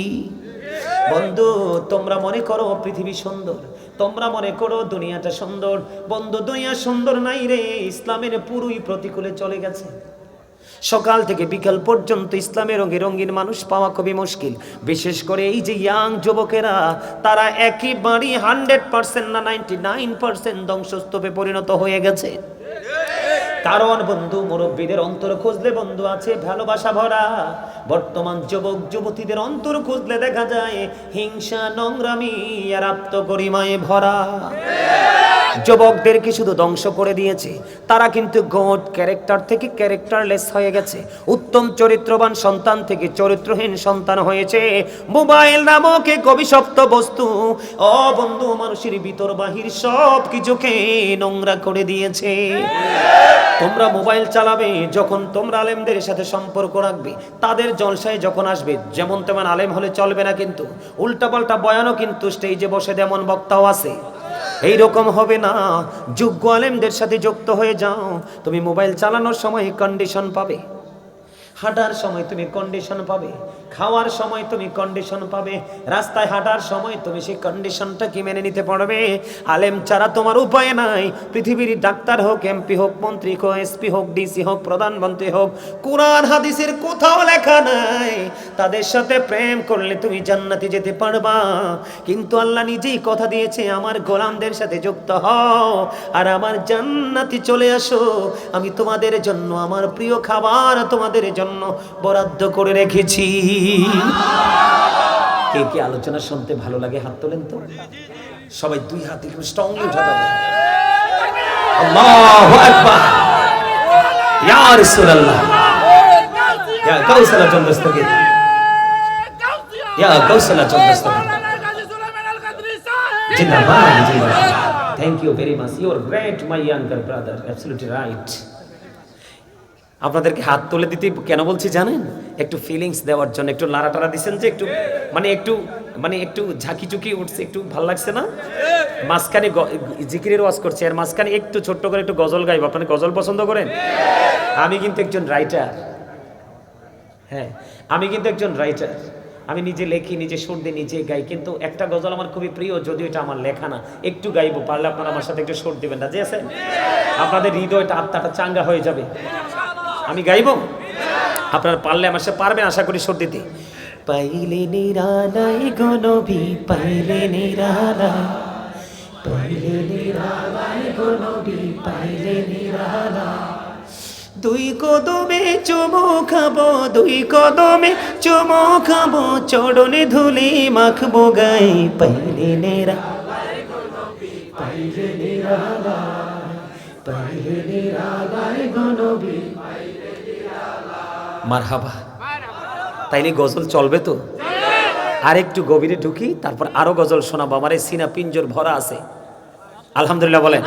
বন্ধু, তোমরা মনে করো পৃথিবী সুন্দর, তোমরা মনে করো দুনিয়াটা সুন্দর। বন্ধু, দুনিয়া সুন্দর নাই রে, ইসলামের পুরোই প্রতিকূলে চলে গেছে। সকাল থেকে বিকাল পর্যন্ত ইসলামের রঙে রঙিন মানুষ পাওয়া খুবই মুশকিল। বিশেষ করে এই যে ইয়াং যুবকেরা, তারা একেবারেই 100% না 99% ধ্বংসস্তূপে পরিণত হয়ে গেছে। কারণ বন্ধু, মুরব্বীদের অন্তর খুঁজলে বন্ধু আছে ভালোবাসা ভরা। বর্তমান যুবক যুবতীদের অন্তর খুঁজলে দেখা যায় হিংসা, নোংরামি আর আত্মগরিমায় ভরা। যুবকদেরকে শুধু ধ্বংস করে দিয়েছে, তারা কিন্তু গড ক্যারেক্টার থেকে ক্যারেক্টারলেস হয়ে গেছে। উত্তম চরিত্রবান সন্তান থেকে চরিত্রহীন সন্তান হয়েছে। মোবাইল নামক এক অভিশপ্ত বস্তু, ও বন্ধু, মানুষের ভিতর বাহির সব কিছুকে নোংরা করে দিয়েছে। তোমরা মোবাইল চালাবে যখন, তোমরা আলেমদের সাথে সম্পর্ক রাখবে, তাদের জলসায় যখন আসবে, যেমন তেমন আলেম হলে চলবে না, কিন্তু উল্টাপাল্টা বয়ানও কিন্তু স্টেজে বসে তেমন বক্তাও আছে। এই রকম হবে না, যোগ্য আলেমদের সাথে যুক্ত হয়ে যাও। তুমি মোবাইল চালানোর সময় কন্ডিশন পাবে, হাঁটার সময় তুমি কন্ডিশন পাবে, খাওয়ার সময় তুমি কন্ডিশন পাবে, রাস্তায় হাঁটার সময় তুমি সেই কন্ডিশনটা কি মেনে নিতে পারবে। আলেম ছাড়া তোমার উপায় নাই। পৃথিবীর ডাক্তার হোক, এমপি হোক, মন্ত্রী হোক, এসপি হোক, ডিসি হোক, প্রধানমন্ত্রী হোক, কোরআন হাদিসের কোথাও লেখা নাই তাদের সাথে প্রেম করলে তুমি জান্নাতে যেতে পারবা। কিন্তু আল্লাহ নিজেই কথা দিয়েছে, আমার গোলামদের সাথে যুক্ত হও আর আমার জান্নাতে চলে আসো। আমি তোমাদের জন্য আমার প্রিয় খাবার তোমাদের জন্য বরাদ্দ করে রেখেছি। কে কে আলোচনা শুনতে ভালো লাগে হাত তোলেন তো। সবাই 2 হাত একটু স্ট্রংলি উঠাতে হবে। আল্লাহু আকবার, ইয়া রাসূলুল্লাহ, ইয়া কাউসালা চন্দ্রস্তকে, ইয়া কাউসালা চন্দ্রস্তকে। জিন্দাবাদ জিন্দাবাদ। Thank you very much, you are great my younger brother, absolutely right. আপনাদেরকে হাত তুলে দিতে কেন বলছি জানেন? একটু ফিলিংস দেওয়ার জন্য। একটু লাড়াটারা দিচ্ছেন যে একটু একটু ঝাঁকি চুকি উঠছে, একটু ভালো লাগছে না? মাঝখানে জিকিরের ওয়াজ করছে, আর মাঝখানে একটু ছোট্ট করে একটু গজল গাইব। আপনারা গজল পছন্দ করেন? আমি কিন্তু একজন রাইটার। হ্যাঁ, আমি কিন্তু একজন রাইটার। আমি নিজে লেখি, নিজে সুর দিই, নিজে গাই। কিন্তু একটা গজল আমার খুবই প্রিয়, যদিও এটা আমার লেখা না। একটু গাইবো, পারলে আপনারা আমার সাথে একটু সুর দিবেন, রাজি আছেন? আপনাদের হৃদয়টা, আত্মাটা চাঙ্গা হয়ে যাবে। আমি গাইবো, আপনারা পারলে আমার সাথে পারবেন আশা করি সুর দিতে। পাইলে নিরালাই গো নবী, পাইলে নিরালাই, পাইলে নিরালাই গো নবী, পাইলে নিরালাই। দুই কদমে চুমু খাবো, দুই কদমে চুমু খাবো, চরণে ধুলি মাখবো গাই। পাইলে নিরালাই গো নবী, পাইলে নিরালাই, পাইলে নিরালাই গো নবী, পাইলে নিরালাই। মারহাবা। তাইলে গজল চলবে তো? আর একটু গভীরে ঢুকি, তারপর আরো গজল শোনাবো। আমার এই সিনা পিঞ্জর ভরা আছে। আলহামদুলিল্লাহ বলেন।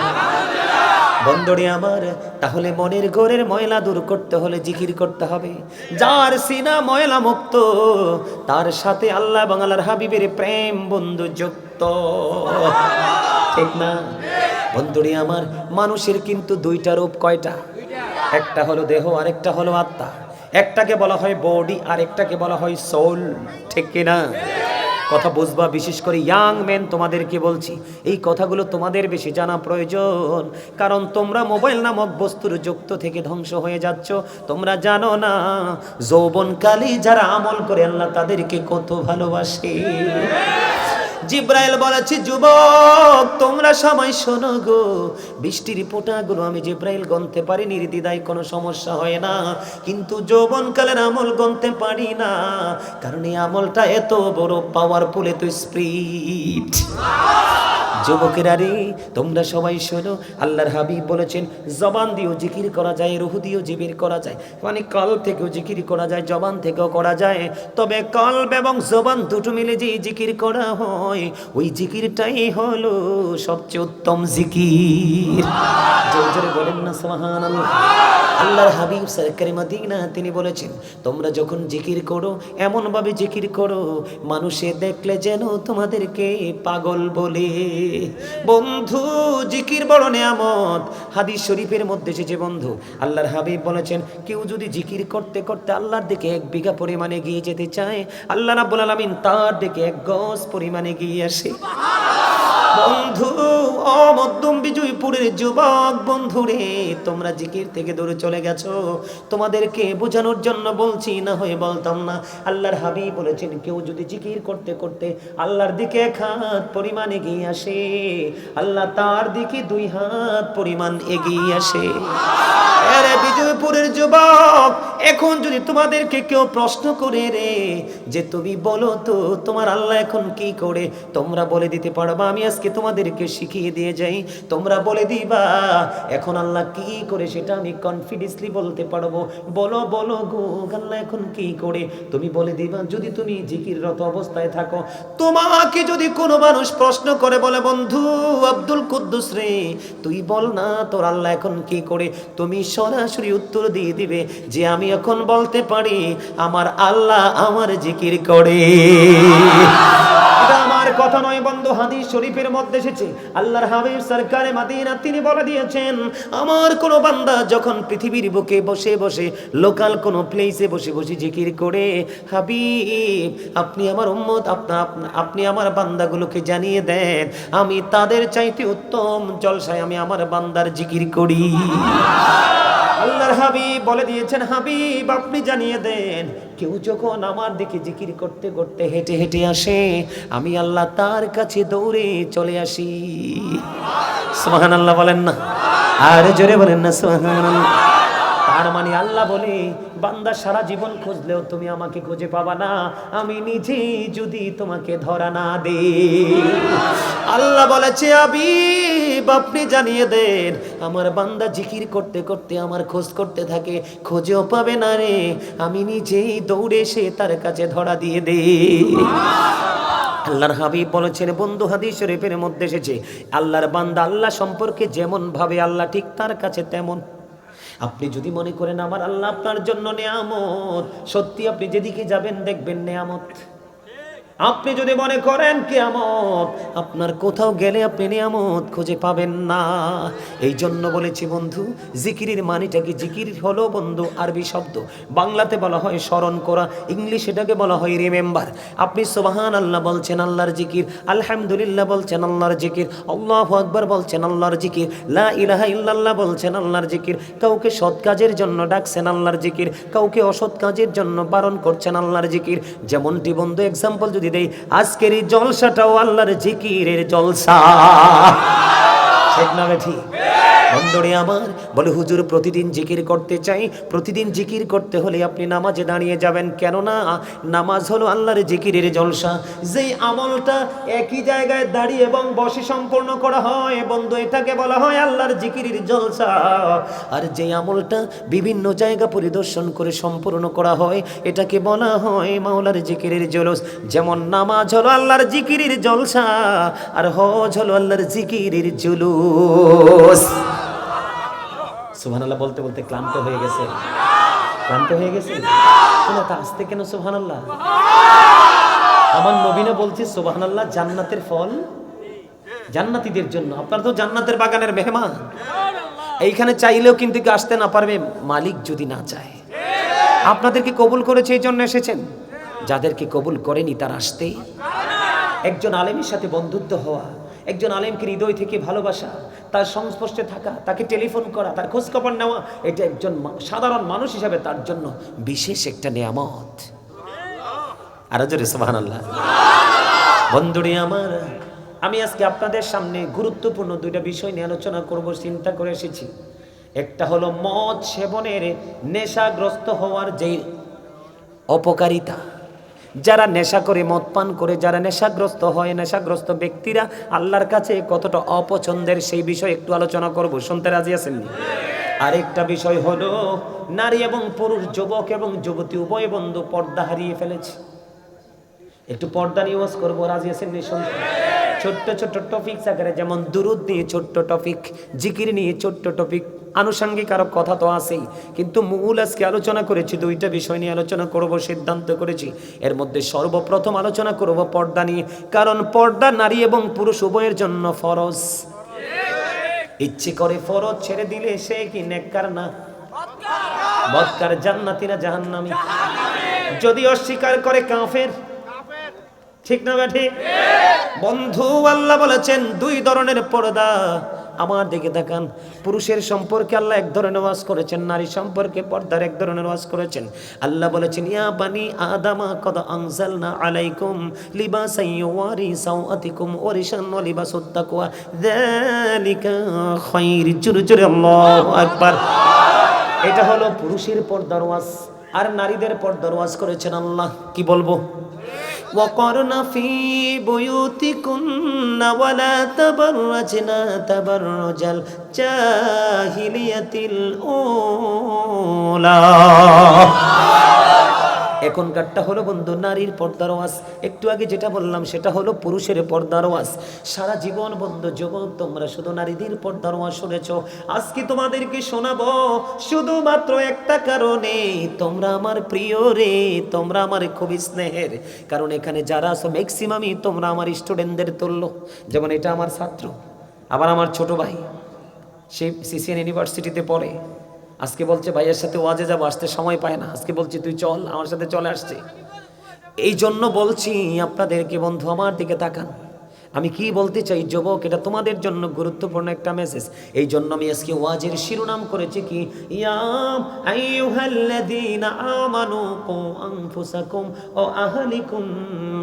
বন্ধুরে আমার, তাহলে মনের ঘরের ময়লা দূর করতে হলে জিকির করতে হবে। যার সিনা ময়লা মুক্ত, তার সাথে আল্লাহ এবং আল্লাহর হাবিবের প্রেম বন্ধু যুক্ত, ঠিক না? বন্ধুরে আমার, মানুষের কিন্তু দুইটা রূপ। কয়টা? একটা হলো দেহ, আরেকটা হলো আত্মা। একটাকে বলা হয় বডি, আর একটাকে বলা হয় সোল, ঠিক কিনা? কথা বুঝবা, বিশেষ করে ইয়াং মেন তোমাদেরকে বলছি, এই কথাগুলো তোমাদের বেশি জানা প্রয়োজন। কারণ তোমরা মোবাইল নামক বস্তুর যুক্ত থেকে ধ্বংস হয়ে যাচ্ছ। তোমরা জানো না যৌবনকালে যারা আমল করে আল্লাহ তাদেরকে কত ভালোবাসে। জিব্রাইল বলেছে, যুবক তোমরা সবাই শোনো গো, বৃষ্টির ফোঁটাগুলো আমি জিব্রাইল গণতে পারি নির্দ্বিধায়, কোনো সমস্যা হয় না। কিন্তু যৌবনকালের আমল গণতে পারি না, কারণ এই আমলটা এত বড় পাওয়ারফুল, এত স্পিরিট। যুবকেরা রে, তোমরা সবাই শোনো, আল্লাহর হাবিব বলেছেন জবান দিয়েও জিকির করা যায়, রুহ দিয়েও জিকির করা যায়, মানে কলব থেকেও জিকির করা যায়, জবান থেকেও করা যায়। তবে কলব এবং জবান দুটো মিলে যে জিকির করা হয়, ওই জিকিরটাই হলো সবচেয়ে উত্তম জিকির। জোরে জোরে বলেন না সুবহানাল্লাহ। আল্লাহর হাবিব সরকারে মদিনা তিনি বলেছেন, তোমরা যখন জিকির করো এমন ভাবে জিকির করো মানুষে দেখলে যেন তোমাদেরকে পাগল বলে। বন্ধু, জিকির বড় নেয়ামত। হাদিস শরীফের মধ্যে এসেছে বন্ধু, আল্লাহর হাবিব বলেছেন, কেউ যদি জিকির করতে করতে আল্লাহর দিকে 1 বিঘা পরিমাণে গিয়ে যেতে চায়, আল্লাহ রাব্বুল আলামিন তার দিকে 1 গজ পরিমাণে গিয়ে আসে। বন্ধু, ও মধ্যম বিজয়পুরের যুবক বন্ধুরে, তোমরা জিকির থেকে দূরে চলে গেছো। তোমাদেরকে বোঝানোর জন্য বলছি, না হয়ে বলতাম না। আল্লাহর হাবিব বলেছেন, কেউ যদি জিকির করতে করতে আল্লাহর দিকে 1 হাত পরিমাণ এগিয়ে আসে, আল্লাহ তার দিকে 2 হাত পরিমাণ এগিয়ে আসে। আরে বিজয়পুরের যুবক, এখন যদি তোমাদেরকে কেউ প্রশ্ন করে রে যে তুমি বলো তো তোমার আল্লাহ এখন কি করে, তোমরা বলে দিতে পারবা? আমি আজকে তোমাদেরকে শিখিয়ে দিয়ে যাই, তোমরা বলে দিবা এখন আল্লাহ কি করে, সেটা আমি কনফিডেন্সলি বলতে পারবো। বলো বলো গো, আল্লাহ এখন কি করে তুমি বলে দিবা। যদি তুমি জিকিররত অবস্থায় থাকো, তোমাকে যদি কোনো মানুষ প্রশ্ন করে বলে, বন্ধু আব্দুল কুদ্দুস রে তুই বল না তোর আল্লাহ এখন কি করে, তুমি সরাসরি উত্তর দিয়ে দিবে যে আমি এখন বলতে পারি আমার আল্লাহ আমার জিকির করে। এটা আমার কথা নয় বন্ধু, হাদিস শরীফের মধ্যে এসেছে। আল্লাহর হাবিব সরকারে মদিনা তিনি বলে দিয়েছেন, আমার কোন বান্দা যখন পৃথিবীর বুকে বসে বসে লোকাল কোন প্লেসে বসে বসে জিকির করে, হাবিব আপনি আমার উম্মত, আপনি আমার বান্দাগুলোকে জানিয়ে দেন আমি তাদের চাইতে উত্তম জলসায় আমি আমার বান্দার জিকির করি। আল্লাহর হাবিব বলে দিয়েছেন, হাবিব আপনি জানিয়ে দেন কেউ যখন আমার দিকে জিকির করতে করতে হেঁটে হেঁটে আসে, আমি আল্লাহ তার কাছে দৌড়ে চলে আসি। সুবহানাল্লাহ বলেন না, আর জোরে বলেন না সুবহানাল্লাহ। তার মানে আল্লাহ বলে, বান্দা সারা জীবন খুঁজলেও তুমি আমাকে খুঁজে পাবা না, আমি নিজে যদি তোমাকে ধরা না দে। আল্লাহ বলেছে, হাবিব আপনি জানিয়ে দেন আমার বান্দা জিকির করতে করতে আমার খোঁজ করতে থাকে, খোঁজেও পাবে না রে, আমি নিজেই দৌড়ে এসে তার কাছে ধরা দিয়ে দে। আল্লাহর হাবিব বলেছেন, বন্ধু হাদিস শরীফের মধ্যে এসেছে, আল্লাহর বান্দা আল্লাহ সম্পর্কে যেমন ভাবে আল্লাহ ঠিক তার কাছে তেমন। আপনি যদি মনে করেন আমার আল্লাহ আপনার জন্য নেয়ামত, সত্যি আপনি যেদিকে যাবেন দেখবেন নেয়ামত। আপনি যদি মনে করেন কিয়ামত, আপনার কোথাও গেলে আপনি নিয়ামত খুঁজে পাবেন না। এই জন্য বলেছি বন্ধু, জিকিরের মানিটা কি? জিকির হলো বন্ধু আরবি শব্দ, বাংলাতে বলা হয় স্মরণ করা, ইংলিশ এটাকে বলা হয় রিমেম্বার। আপনি সুবহান আল্লাহ বলছেন আল্লাহর জিকির, আলহামদুলিল্লাহ বলছেন আল্লাহর জিকির, আল্লাহু আকবার বলছেন আল্লাহর জিকির, লা ইলাহা ইল্লাল্লাহ বলছেন আল্লাহর জিকির। কাউকে সৎ কাজের জন্য ডাকছেন আল্লাহর জিকির, কাউকে অসৎ কাজের জন্য বারণ করছেন আল্লাহর জিকির। যেমনটি বন্ধু এক্সাম্পল যদি দেই, আজকের এই জলসাটাও আল্লাহর জিকিরের জলসা, ঠিক না ঠিক? বন্ধুরে আমার বলে, হুজুর প্রতিদিন জিকির করতে চাই। প্রতিদিন জিকির করতে হলে আপনি নামাজে দাঁড়িয়ে যাবেন, কেননা নামাজ হলো আল্লাহর জিকিরের জলসা। যেই আমলটা একই জায়গায় দাঁড়িয়ে এবং বসে সম্পূর্ণ করা হয় বন্ধু, এটাকে বলা হয় আল্লাহর জিকিরের জলসা। আর যেই আমলটা বিভিন্ন জায়গা পরিদর্শন করে সম্পূর্ণ করা হয়, এটাকে বলা হয় মাওলার জিকিরের জলস। যেমন নামাজ হলো আল্লাহর জিকিরের জলসা, আর হজ হলো আল্লাহর জিকিরের জুলুস। সুবহানাল্লাহ বলতে বলতে ক্লান্ত হয়ে গেছে, ক্লান্ত হয়ে গেছে। শোনো তা আসতে কেন সুবহানাল্লাহ? আমার নবীনা বলছে সুবহানাল্লাহ জান্নাতের ফল জান্নাতীদের জন্য। আপনারা তো জান্নাতের বাগানের মেহমান, এইখানে চাইলেও কিন্তু আসতে না পারবে মালিক যদি না চায়। আপনাদেরকে কবুল করেছে এই জন্য এসেছেন, যাদেরকে কবুল করেনি তার আসতে। একজন আলেমের সাথে বন্ধুত্ব হওয়া, একজন আলেমকে হৃদয় থেকে ভালোবাসা, তার সংস্পর্শে থাকা, তাকে টেলিফোন করা, তার খোঁজখবর নেওয়া, এটা একজন সাধারণ মানুষ হিসাবে তার জন্য বিশেষ একটা নেয়ামত। আরো জোরে সুবহানাল্লাহ। বন্ধুরে আমার, আমি আজকে আপনাদের সামনে গুরুত্বপূর্ণ দুইটা বিষয় নিয়ে আলোচনা করব, চিন্তা করে এসেছি। একটা হলো মদ সেবনের নেশাগ্রস্ত হওয়ার যে অপকারিতা। যারা নেশা করে, মদ পান করে যারা নেশাগ্রস্ত হয়, নেশাগ্রস্ত ব্যক্তিরা আল্লাহর কাছে কতটা অপছন্দের, সেই বিষয়ে একটু আলোচনা করব। শুনতে রাজি আছেন? আরেকটা বিষয় হলো নারী এবং পুরুষ, যুবক এবং যুবতী উভয় বন্ধু পর্দা হারিয়ে ফেলেছে। একটু পর্দা নিয়ে ওয়াজ করবো, রাজি আছেন? শুনতে ছোট্ট ছোট্ট টপিক আকারে, যেমন দুরুদ নিয়ে ছোট্ট টপিক, জিকির নিয়ে ছোট্ট টপিক, আনুষঙ্গিক আরো কথা তো আছেই, কিন্তু মূল আজকে আলোচনা করেছি দুইটা বিষয় নিয়ে আলোচনা করব, সিদ্ধান্ত করেছি। এর মধ্যে সর্বপ্রথম আলোচনা করব পর্দা নিয়ে, কারণ পর্দা নারী এবং পুরুষ উভয়ের জন্য ফরজ। ইচ্ছে করে ফরজ ছেড়ে দিলে সে কি নেককার না? বদকার, জান্নাতি না জাহান্নামী? যদি অস্বীকার করে কাফের, ঠিক না ঠিক? বন্ধু আল্লাহ বলেছেন দুই ধরনের পর্দা। আমার দিকে তাকান, পুরুষের সম্পর্কে আল্লাহ এক ধরনের ওয়াজ করেছেন, নারী সম্পর্কে পর্দার এক ধরনের ওয়াজ করেছেন। আল্লাহ বলেছেন, ইয়া বানি আদামা কদ আনজালনা আলাইকুম লিবাসান ইউয়ারি সাওআতিকুম ওয়া রিশান ওয়া লিবাসুত তাকওয়া যালিকা খায়র। জোরে জোরে আল্লাহু আকবার। এটা হলো পুরুষের পর্দার ওয়াজ, আর নারীদের পর্দার ওয়াজ করেছেন আল্লাহ। কি বলবো? وقرن في بيوتكن ولا تبرجن تبرج الجاهلية الأولى। এখনকারটা হলো বন্ধু নারীর পর্দার ওয়াজ। একটু আগে যেটা বললাম সেটা হলো পুরুষের পর্দার ওয়াজ। সারা জীবন বন্ধু যুবক তোমরা শুধু নারীদের পর্দার ওয়াজ শুনেছো, আজকে তোমাদেরকে শোনাবো শুধুমাত্র একটা কারণে, তোমরা আমার প্রিয় রে, তোমরা আমার খুবই স্নেহের। কারণ এখানে যারা আছো ম্যাক্সিমামই তোমরা আমার স্টুডেন্টদের তুল্য। যেমন এটা আমার ছাত্র, আবার আমার ছোট ভাই, সে সিসিএন ইউনিভার্সিটিতে পড়ে। আজকে বলছে ভাইয়ের সাথে ওয়াজে যাবো, আসতে সময় পায় না। আজকে বলছি তুই চল, আমার সাথে চলে আসছে। এই জন্য বলছি আপনাদেরকে বন্ধু, আমার দিকে তাকান। আমি কি বলতে চাই যুবক, এটা তোমাদের জন্য গুরুত্বপূর্ণ একটা মেসেজ। এই জন্য আমি আজকে ওয়াজের শিরোনাম করেছি কি, ইয়া আইয়ুহাল্লাযীনা আমানু কু আনফুসাকুম ওয়া আহলিকুম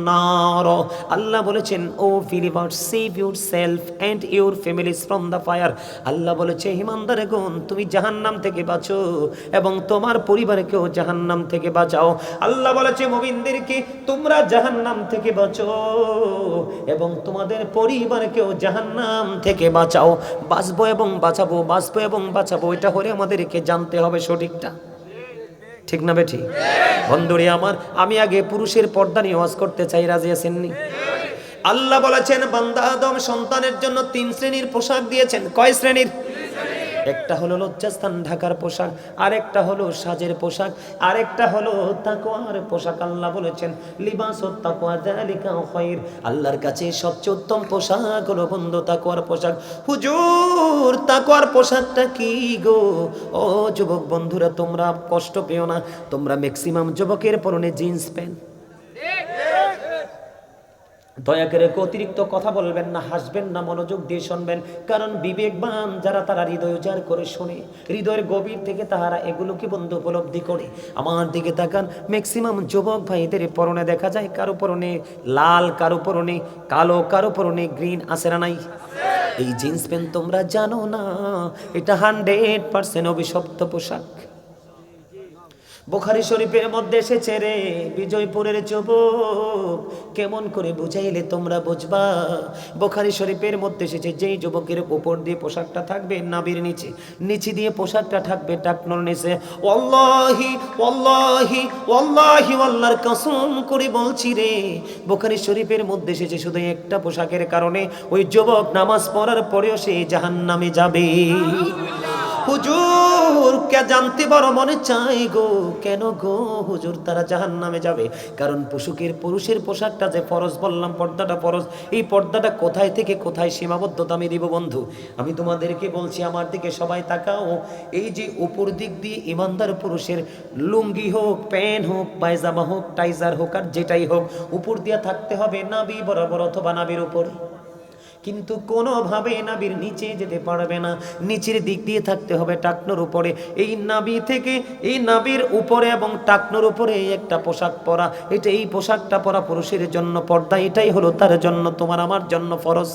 নার। আল্লাহ বলেছেন, O believers, save yourself and your families from the fire. আল্লাহ বলেছে, ঈমানদারগণ তুমি জাহান্নাম থেকে বাঁচো এবং তোমার পরিবারকেও জাহান্নাম থেকে বাঁচাও। আল্লাহ বলেছে মুমিনদেরকে, তোমরা জাহান্নাম থেকে বাঁচো এবং তোমাদের পরিবারকেও জাহান্নাম থেকে বাঁচাও। বাঁচবো এবং বাঁচাবো, বাঁচবো এবং বাঁচাবো, এটা হলে আমাদেরকে জানতে হবে সঠিকটা, ঠিক না বেঠি? বন্ধুরে আমার, আমি আগে পুরুষের পর্দা নিয়ে ওয়াজ করতে চাই, রাজি আছেননি? আল্লাহ বলেছেন বান্দা আদম সন্তানের জন্য 3 শ্রেণীর পোশাক দিয়েছেন। কয় শ্রেণীর? একটা হলো লজ্জাস্থান ঢাকার পোশাক, আরেকটা হলো সাজের পোশাক, আরেকটা হলো তাকওয়ার পোশাক। আল্লাহ বলেছেন লিবাসুত তাকওয়া যালিকা খায়র, আল্লাহর কাছে সবচেয়ে উত্তম পোশাক হলো বন্ধু তাকওয়ার পোশাক। হুজুর তাকওয়ার পোশাকটা কি গো? ও যুবক বন্ধুরা, তোমরা কষ্ট পেও না, তোমরা ম্যাক্সিমাম যুবকের পরনে জিন্স প্যান্ট। দয়া করে অতিরিক্ত কথা বলবেন না, হাসবেন না, মনোযোগ দিয়ে শুনবেন, কারণ বিবেকবান যারা তারা হৃদয় উজাড় করে শোনে, হৃদয়ের গভীর থেকে তাহারা এগুলোকে বন্ধু উপলব্ধি করে। আমার দিকে তাকান, ম্যাক্সিমাম যুবক ভাইদের পরনে দেখা যায় কারো পরনে লাল, কারো পরনে কালো, কারো পরনে গ্রিন, আছে না নাই? এই জিন্স প্যান্ট তোমরা জানো না, এটা 100% অভিশপ্ত পোশাক। বুখারী শরীফের মধ্যে এসেছে রে বিজয়পুরের যুবক, কেমন করে বুঝাইলে তোমরা বুঝবা। বুখারী শরীফের মধ্যে এসেছে যেই যুবকের উপর দিয়ে পোশাকটা থাকবে নাভির নিচে, নিচে দিয়ে পোশাকটা থাকবে টাকনোর নিচে, ওয়াল্লাহি ওয়াল্লাহি ওয়াল্লাহি আল্লাহর কসম করে বলছি রে, বুখারী শরীফের মধ্যে এসেছে শুধু একটা পোশাকের কারণে ওই যুবক নামাজ পড়ার পরেও সে জাহান্নামে যাবে। হুজুর কে জানতে বড় মনে চাই গো, কেন গো হুজুর তারা জাহান্নামে যাবে? কারণ পুরুষের পোশাকটা যে ফরজ বললাম, পর্দাটা ফরজ, এই পর্দাটা কোথায় থেকে কোথায় সীমাবদ্ধতা আমি দিব বন্ধু? আমি তোমাদেরকে বলছি, আমার দিকে সবাই তাকাও। এই যে উপর দিক দিয়ে ইমানদার পুরুষের লুঙ্গি হোক, প্যান্ট হোক, পায়জামা হোক, টাইজার হোক, আর যেটাই হোক, উপর দিয়ে থাকতে হবে নাভি বরাবর অথবা নাভির উপরে, কিন্তু কোনোভাবে নাভির নিচে যেতে পারবে না, নিচের দিক দিয়ে থাকতে হবে টাকনোর উপরে। এই নাভি থেকে এই নাভির উপরে এবং টাকনোর উপরে একটা পোশাক পরা, এটা এই পোশাকটা পরা পুরুষের জন্য পর্দা, এটাই হলো তার জন্য, তোমার আমার জন্য ফরজ।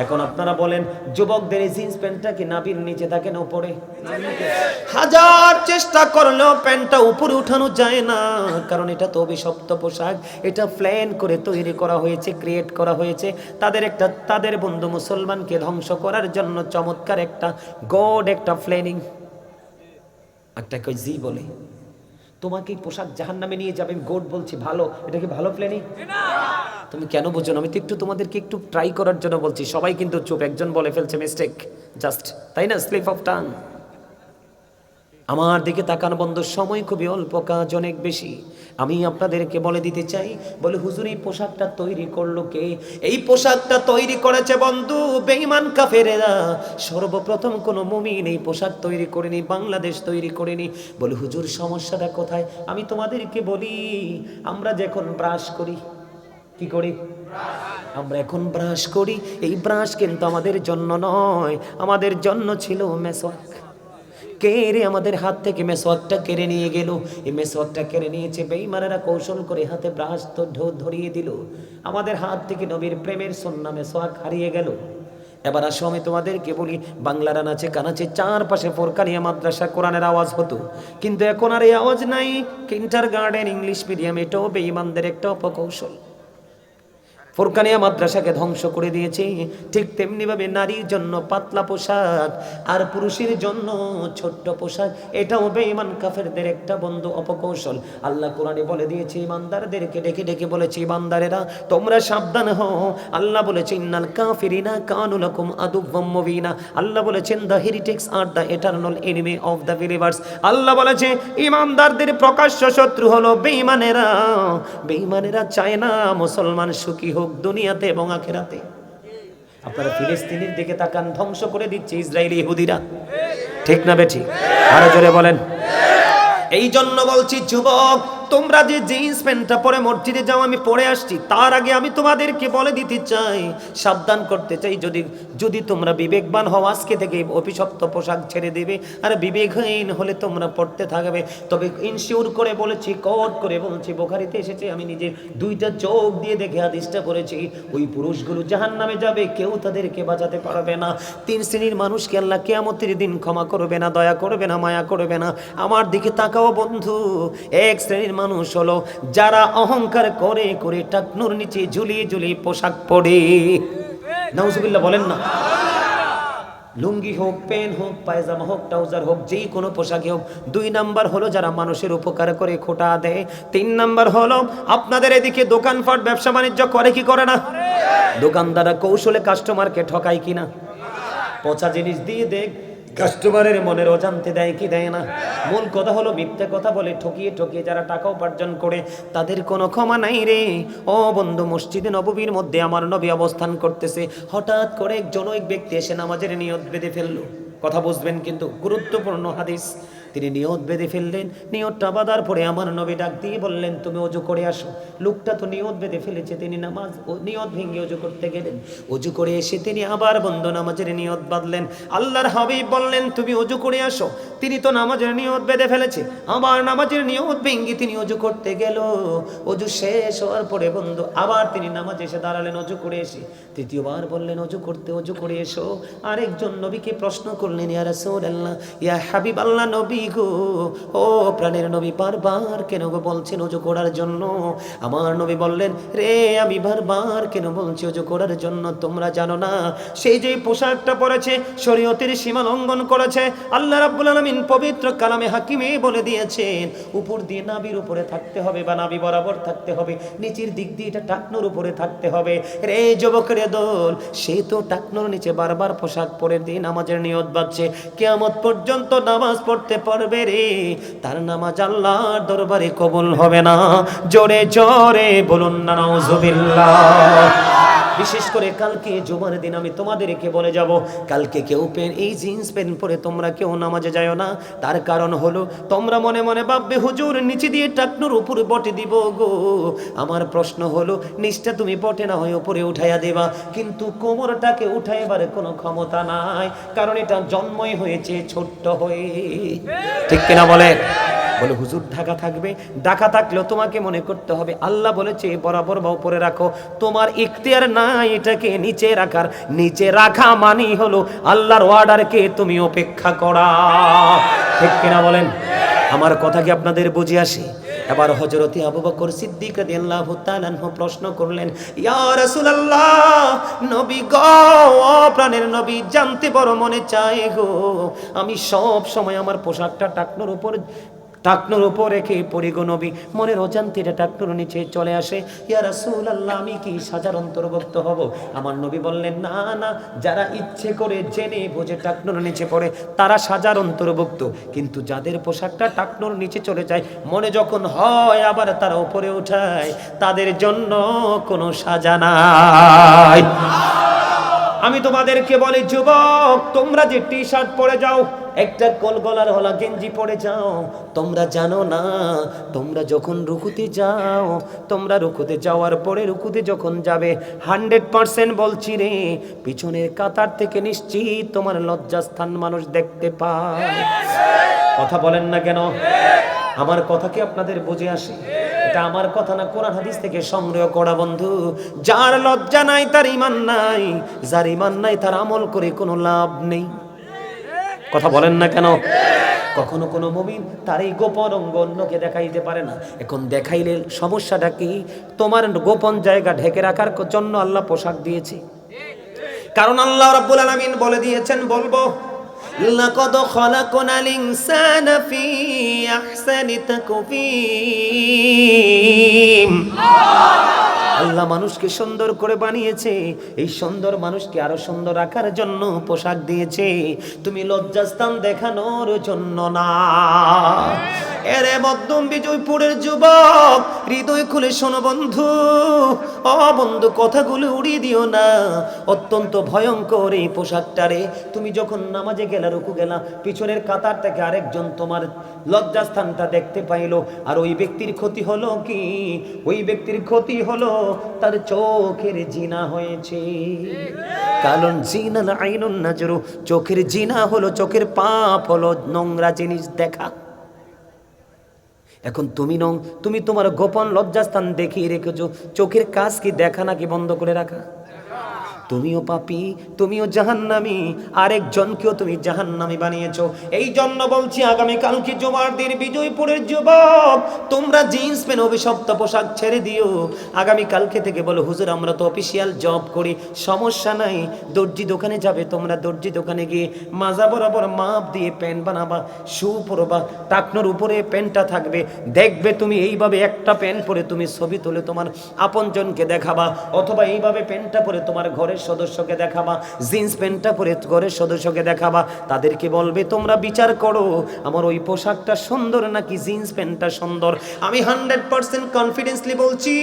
এখন আপনারা বলেন যুবকদের এই জিন্স প্যান্টটা কি নাভির নিচে থাকে না উপরে? হাজার চেষ্টা করলেও প্যান্টটা উপরে উঠানো যায় না, কারণ এটা তো অভিশপ্ত পোশাক, এটা প্ল্যান করে তৈরি করা হয়েছে, ক্রিয়েট করা হয়েছে তাদের বন্ধু মুসলমানকে ধ্বংস করার জন্য। চমৎকার একটা গড, একটা প্ল্যানিং। একটা কই জি বলে তোমাকে পোশাক জাহান্নামে নিয়ে যাবে, আমি গোড বলছি ভালো, এটা কি ভালো প্ল্যানিং? তুমি কেন বুঝো না? আমি তো একটু তোমাদেরকে একটু ট্রাই করার জন্য বলছি। সবাই কিন্তু চুপ, একজন বলে ফেলছে মিস্টেক, জাস্ট, তাই না? Slip of tongue. আমার দিকে তাকান বন্ধু, সময় খুবই অল্প, কাজ অনেক বেশি। আমি আপনাদেরকে বলে দিতে চাই, বলে হুজুর এই পোশাকটা তৈরি করলো কে? এই পোশাকটা তৈরি করেছে বন্ধু বেঈমান কাফেরেরা। সর্বপ্রথম কোনো মুমিন এই পোশাক তৈরি করেনি, বাংলাদেশ তৈরি করেনি। বলে হুজুর সমস্যাটা কোথায়? আমি তোমাদেরকে বলি, আমরা যখন ব্রাশ করি, কি করি? আমরা এখন ব্রাশ করি, এই ব্রাশ কিন্তু আমাদের জন্য নয়, আমাদের জন্য ছিল মেসওয়াক। কে রে আমাদের হাত থেকে মেসওয়াকটা কেড়ে নিয়ে গেল? এই মেসওয়াকটা কেড়ে নিয়েছে বেঈমানেরা, কৌশল করে হাতে ব্রাশ তো ধরিয়ে দিল, আমাদের হাত থেকে নবীর প্রেমের সুন্নাহ মেসওয়াক হারিয়ে গেল। এবার আসো আমি তোমাদেরকে বলি, বাংলার আনাচে কানাচে চারপাশে ফোরকানিয়া মাদ্রাসা কোরআনের আওয়াজ হতো, কিন্তু এখন আর এই আওয়াজ নাই। কিন্ডারগার্টেন ইংলিশ মিডিয়াম, এটাও বেঈমানদের একটা অপকৌশল। ফোরকানিয়া মাদ্রাসাকে ধ্বংস করে দিয়েছে। ঠিক তেমনিভাবে নারীর জন্য পাতলা পোশাক আর পুরুষের জন্য ছোট্ট পোশাক, এটাও বেঈমান কাফেরদের একটা বন্ধু অপকৌশল। আল্লাহ কোরআনে বলে দিয়েছে, ইমানদারদেরকে ডেকে ডেকে বলেছে, ইমানদারেরা তোমরা সাবধান হও। আল্লাহ বলেছে ইন্নাল কাফিরিনা কানু লাকুম আদুওয়াম মুবিনা। আল্লাহ বলেছেন the heretics are the eternal enemy of the believers. আল্লাহ বলেছে ইমানদারদের প্রকাশ্য শত্রু হলো বেঈমানেরা। বেঈমানেরা চায় না মুসলমান সুখী হোক দুনিয়াতে এবং আখিরাতে। আপনারা ফিলিস্তিনের দিকে তাকান, ধ্বংস করে দিচ্ছে ইসরায়েলি ইহুদিরা, ঠিক না বেঠিক? আরো জোরে বলেন। এই জন্য বলছি যুবক, তোমরা যে জিন্স প্যান্টটা পরে মসজিদে যাও, আমি পরে আসছি, তার আগে আমি তোমাদেরকে বলে দিতে চাই, সাবধান করতে চাই, যদি তোমরা বিবেকবান হও আজকে থেকে অভিশপ্ত পোশাক ছেড়ে দেবে, আর বিবেকহীন হলে তোমরা পড়তে থাকবে। তবে ইনশিওর করে বলেছি, কোট করে বলছি, বুখারীতে এসেছে, আমি নিজে দুইটা চোখ দিয়ে দেখে হাদিসটা পড়েছি, ওই পুরুষগুলো জাহান্নামে যাবে, কেউ তাদেরকে বাঁচাতে পারবে না। 3 শ্রেণীর মানুষকে আল্লাহ কিয়ামতের দিন ক্ষমা করবে না, দয়া করবে না, মায়া করবে না। আমার দিকে তাকাও বন্ধু, এক শ্রেণীর মানুষ হলো যারা অহংকার করে করে টাকনুর নিচে ঝুলিয়ে ঝুলিয়ে পোশাক পরে। নাউজুবিল্লাহ বলেন না। লুঙ্গি হোক, পেন হোক, পায়জামা হোক, ট্রাউজার হোক, যেই কোনো পোশাকে হোক। 2 নাম্বার হলো যারা মানুষের উপকার করে, খোটা দেয়। 3 নাম্বার হলো আপনাদের এদিকে দোকানপাট ব্যবসা বাণিজ্য করে কি করে না? দোকানদাররা কৌশলে কাস্টমারকে ঠকায় কিনা? পচা জিনিস দিয়ে দেখ কাস্টমারের মনের অজান্তে দেয় কি দেয় না? মূল কথা হলো মিথ্যে কথা বলে ঠকিয়ে ঠকিয়ে যারা টাকা উপার্জন করে তাদের কোনো ক্ষমা নাই রে। ও বন্ধু, মসজিদে নববীর মধ্যে আমার নবী অবস্থান করতেছে, হঠাৎ করে একজন ওই ব্যক্তি এসে নামাজের নিয়ত বেঁধে ফেললো। কথা বুঝবেন কিন্তু, গুরুত্বপূর্ণ হাদিস। তিনি নিয়ত বেঁধে ফেললেন, নিয়তটা বাঁধার পরে আমার নবী ডাক দিয়ে বললেন, তুমি অজু করে আসো। লোকটা তো নিয়ত বেঁধে ফেলেছে, তিনি নামাজ ও নিয়ত ভেঙে অজু করতে গেলেন। অজু করে এসে তিনি আবার বন্ধ নামাজের নিয়ত বাঁধলেন। আল্লাহর হাবিব বললেন, তুমি অজু করে আসো। তিনি তো নামাজের নিয়ত বেঁধে ফেলেছে, আবার নামাজের নিয়ত ভেঙে তিনি অজু করতে গেল। অজু শেষ হওয়ার পরে বন্ধু আবার তিনি নামাজে এসে দাঁড়ালেন অজু করে এসে। তৃতীয়বার বললেন, অজু করে এসো। আরেকজন নবীকে প্রশ্ন করলেন, ইয়া রাসূলুল্লাহ, ইয়া হাবিব আল্লাহ, নবী গো, ও প্রাণের নবী, বারবার কেন গো বলছেন অজু করার জন্য? আমার নবী বললেন, রে আমি বারবার কেন বলছি অজু করার জন্য? তোমরা জানো না সেই যে পোশাকটা পরেছে শরীয়তের সীমা লঙ্ঘন করেছে? আল্লাহ রাব্বুল আলামিন পবিত্র কালামে হাকিমে বলে দিয়েছেন, উপর দিয়ে নাভির উপরে থাকতে হবে বা নাভি বরাবর থাকতে হবে, নিচের দিক দিয়ে এটা টাকনোর উপরে থাকতে হবে। রে যুবক রে দল, সে তো টাকনোর নিচে বারবার পোশাক পরে দিয়ে নামাজের নিয়ত বাঁধছে, কিয়ামত পর্যন্ত নামাজ পড়তে পারবে রে, তার নামাজ আল্লাহর দরবারে কবুল হবে না। জোরে জোরে বলুন না নাউজুবিল্লাহ। বিশেষ করে কালকে জুমার দিন আমি তোমাদেরকে বলে যাব, কালকে কেউ এই জিন্স প্যান্ট পরে তোমরা কেউ নামাজে যাও না। তার কারণ হলো তোমরা মনে মনে ভাববে হুজুর নিচে দিয়ে টাকনুর উপরে বটে দিব গো। আমার প্রশ্ন হলো, নিচটা তুমি বটে না হয় উপরে উঠাইয়া দেবা, কিন্তু কোমরটাকে উঠাইবার কোনো ক্ষমতা নাই, কারণ এটা জন্মই হয়েছে ছোট্ট হয়ে। ঠিক কিনা বলে? বলে হুজুর ঢাকা থাকবে, ঢাকা থাকলেও তোমাকে মনে করতে হবে আল্লাহ বলেছে বরাবর বা উপরে রাখো, তোমার ইখতিয়ার নাই এটাকে নিচে রাখার। নিচে রাখা মানি হলো আল্লাহর অর্ডারকে তুমি উপেক্ষা করা। ঠিক কিনা বলেন? আমার কথা কি আপনাদের বুঝে আসে? এবার হযরতে আবু বকর সিদ্দিক রাদিয়াল্লাহু তাআলা আনহু প্রশ্ন করলেন, ইয়া রাসূলুল্লাহ, নবী গো, প্রাণের নবী, জানতে বড় মনে চায় গো, আমি সব সময় আমার পোশাকটা টাকনোর উপর রেখে পড়ি গো নবী, মনের অজান্তে টাকনোর নিচে চলে আসে। ইয়া রাসূলুল্লাহ, আমি কি সাজার অন্তর্ভুক্ত হব? আমার নবী বললেন, না না, যারা ইচ্ছে করে জেনে বুঝে টাকনোর নিচে পড়ে তারা সাজার অন্তর্ভুক্ত, কিন্তু যাদের পোশাকটা টাকনোর নিচে চলে যায়, মনে যখন হয় আবার তারা উপরে উঠায়, তাদের জন্য কোনো সাজা নাই। আমি তোমাদেরকে বলি যুবক, তোমরা যে টি শার্ট পরে যাও, একটা গোল গলার হলা গেঞ্জি পরে যাও, তোমরা জানো না তোমরা যখন রুকুতে যাও, তোমরা রুকুতে যাওয়ার পরে রুকুতে যখন যাবে 100% বলছি রে, পিছনের কাতার থেকে নিশ্চিত তোমার লজ্জাস্থান মানুষ দেখতে পায়। কথা বলেন না কেন? আমার কথা কি আপনাদের বুঝে আসে? এটা আমার কথা না, কোরআন হাদিস থেকে সংগ্রহ করা বন্ধু। যার লজ্জা নাই তার ঈমান নাই, যার ঈমান নাই তার আমল করে কোনো লাভ নেই। কথা বলেন না কেন? কখনো কোনো মুমিন তার এই গোপন অঙ্গ অন্যকে দেখাইতে পারে না। এখন দেখাইলে সমস্যাটা কি? তোমার গোপন জায়গা ঢেকে রাখার জন্য আল্লাহ পোশাক দিয়েছে, কারণ আল্লাহ রাব্বুল আলামিন বলে দিয়েছেন, বলবো লাকাদ খালাকনাল ইনসানা ফি আহসানি তাকওয়িম। আল্লাহ মানুষকে সুন্দর করে বানিয়েছে, এই সুন্দর মানুষকে আরো সুন্দর রাখার জন্য পোশাক দিয়েছে, তুমি লজ্জাস্থান দেখানোর জন্য না। এরে মধ্যম বিজয়পুরের যুবক, হৃদয় খুলে শোনো বন্ধু, ও বন্ধু, কথাগুলো উড়িয়ে দিও না। অত্যন্ত ভয়ঙ্কর এই পোশাকটারে। তুমি যখন নামাজে গেলা, রুকু গেলা, পিছনের কাতার থেকে আরেকজন তোমার লজ্জাস্থানটা দেখতে পাইলো, আর ওই ব্যক্তির ক্ষতি হলো কি? ওই ব্যক্তির ক্ষতি হলো তার চোখের জিনা হয়েছে। কারণ জিনাল আইনুন নাজরু, চোখের জিনা হলো, চোখের পাপ হলো নোংরা জিনিস দেখা। এখন তুমি তোমার গোপন লজ্জাস্থান দেখিয়ে রেখেছো, চোখের কাজ কি দেখা নাকি বন্ধ করে রাখা? তুমিও পাপী, তুমিও জাহান্নামী, আরেকজনকেও তুমি জাহান্নামী বানিয়েছো। এই জন্য বলছি আগামীকালকে জুমার দিন বিজয়পুরের যুবক, তোমরা জিন্স প্যান্ট অভিশপ্ত পোশাক ছেড়ে দিও। আগামীকালকে থেকে বলো, হুজুর আমরা তো অফিসিয়াল জব করি, সমস্যা নাই। দর্জি দোকানে যাবে তোমরা, দর্জি দোকানে গিয়ে মাজা বরাবর মাপ দিয়ে প্যান্ট বানাবা, শু পরবা, টাকনোর উপরে প্যান্টটা থাকবে। দেখবে তুমি এইভাবে একটা প্যান্ট পরে তুমি ছবি তুলে তোমার আপনজনকে দেখাবা, অথবা এইভাবে প্যান্টটা পরে তোমার ঘরের সদস্যকে দেখাবা, জিন্স প্যান্টটা পরে ঘরের সদস্যকে দেখাবা। তাদেরকে বলবে তোমরা বিচার করো আমার ওই পোশাকটা সুন্দর নাকি জিন্স প্যান্টটা সুন্দর। আমি 100% কনফিডেন্সলি বলছি,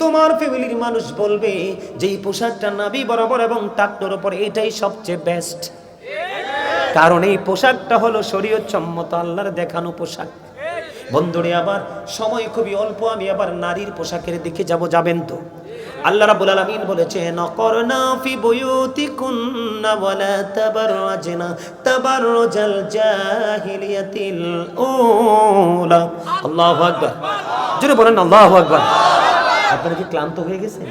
তোমার ফ্যামিলির মানুষ বলবে যে এই পোশাকটা নাভি বরাবর এবং টাকনোর উপর এটাই সবচেয়ে বেস্ট। কারণ এই পোশাকটা হলো শরীয়ত সম্মত, আল্লাহর দেখানো পোশাক। বন্ধুরে আবার সময় খুবই অল্প, আমি আবার নারীর পোশাকের দিকে যাবেন তো? আল্লাহ রাব্বুল আলামিন বলেছেন, করনা ফি বুয়ুতিকুন্না ওয়ালা তাবাররাজনা তাবাররুজাল জাহিলিয়াতিল উলা। আল্লাহু আকবার, জোরে বলেন আল্লাহু আকবার। আপনারা কি ক্লান্ত হয়ে গেছেন?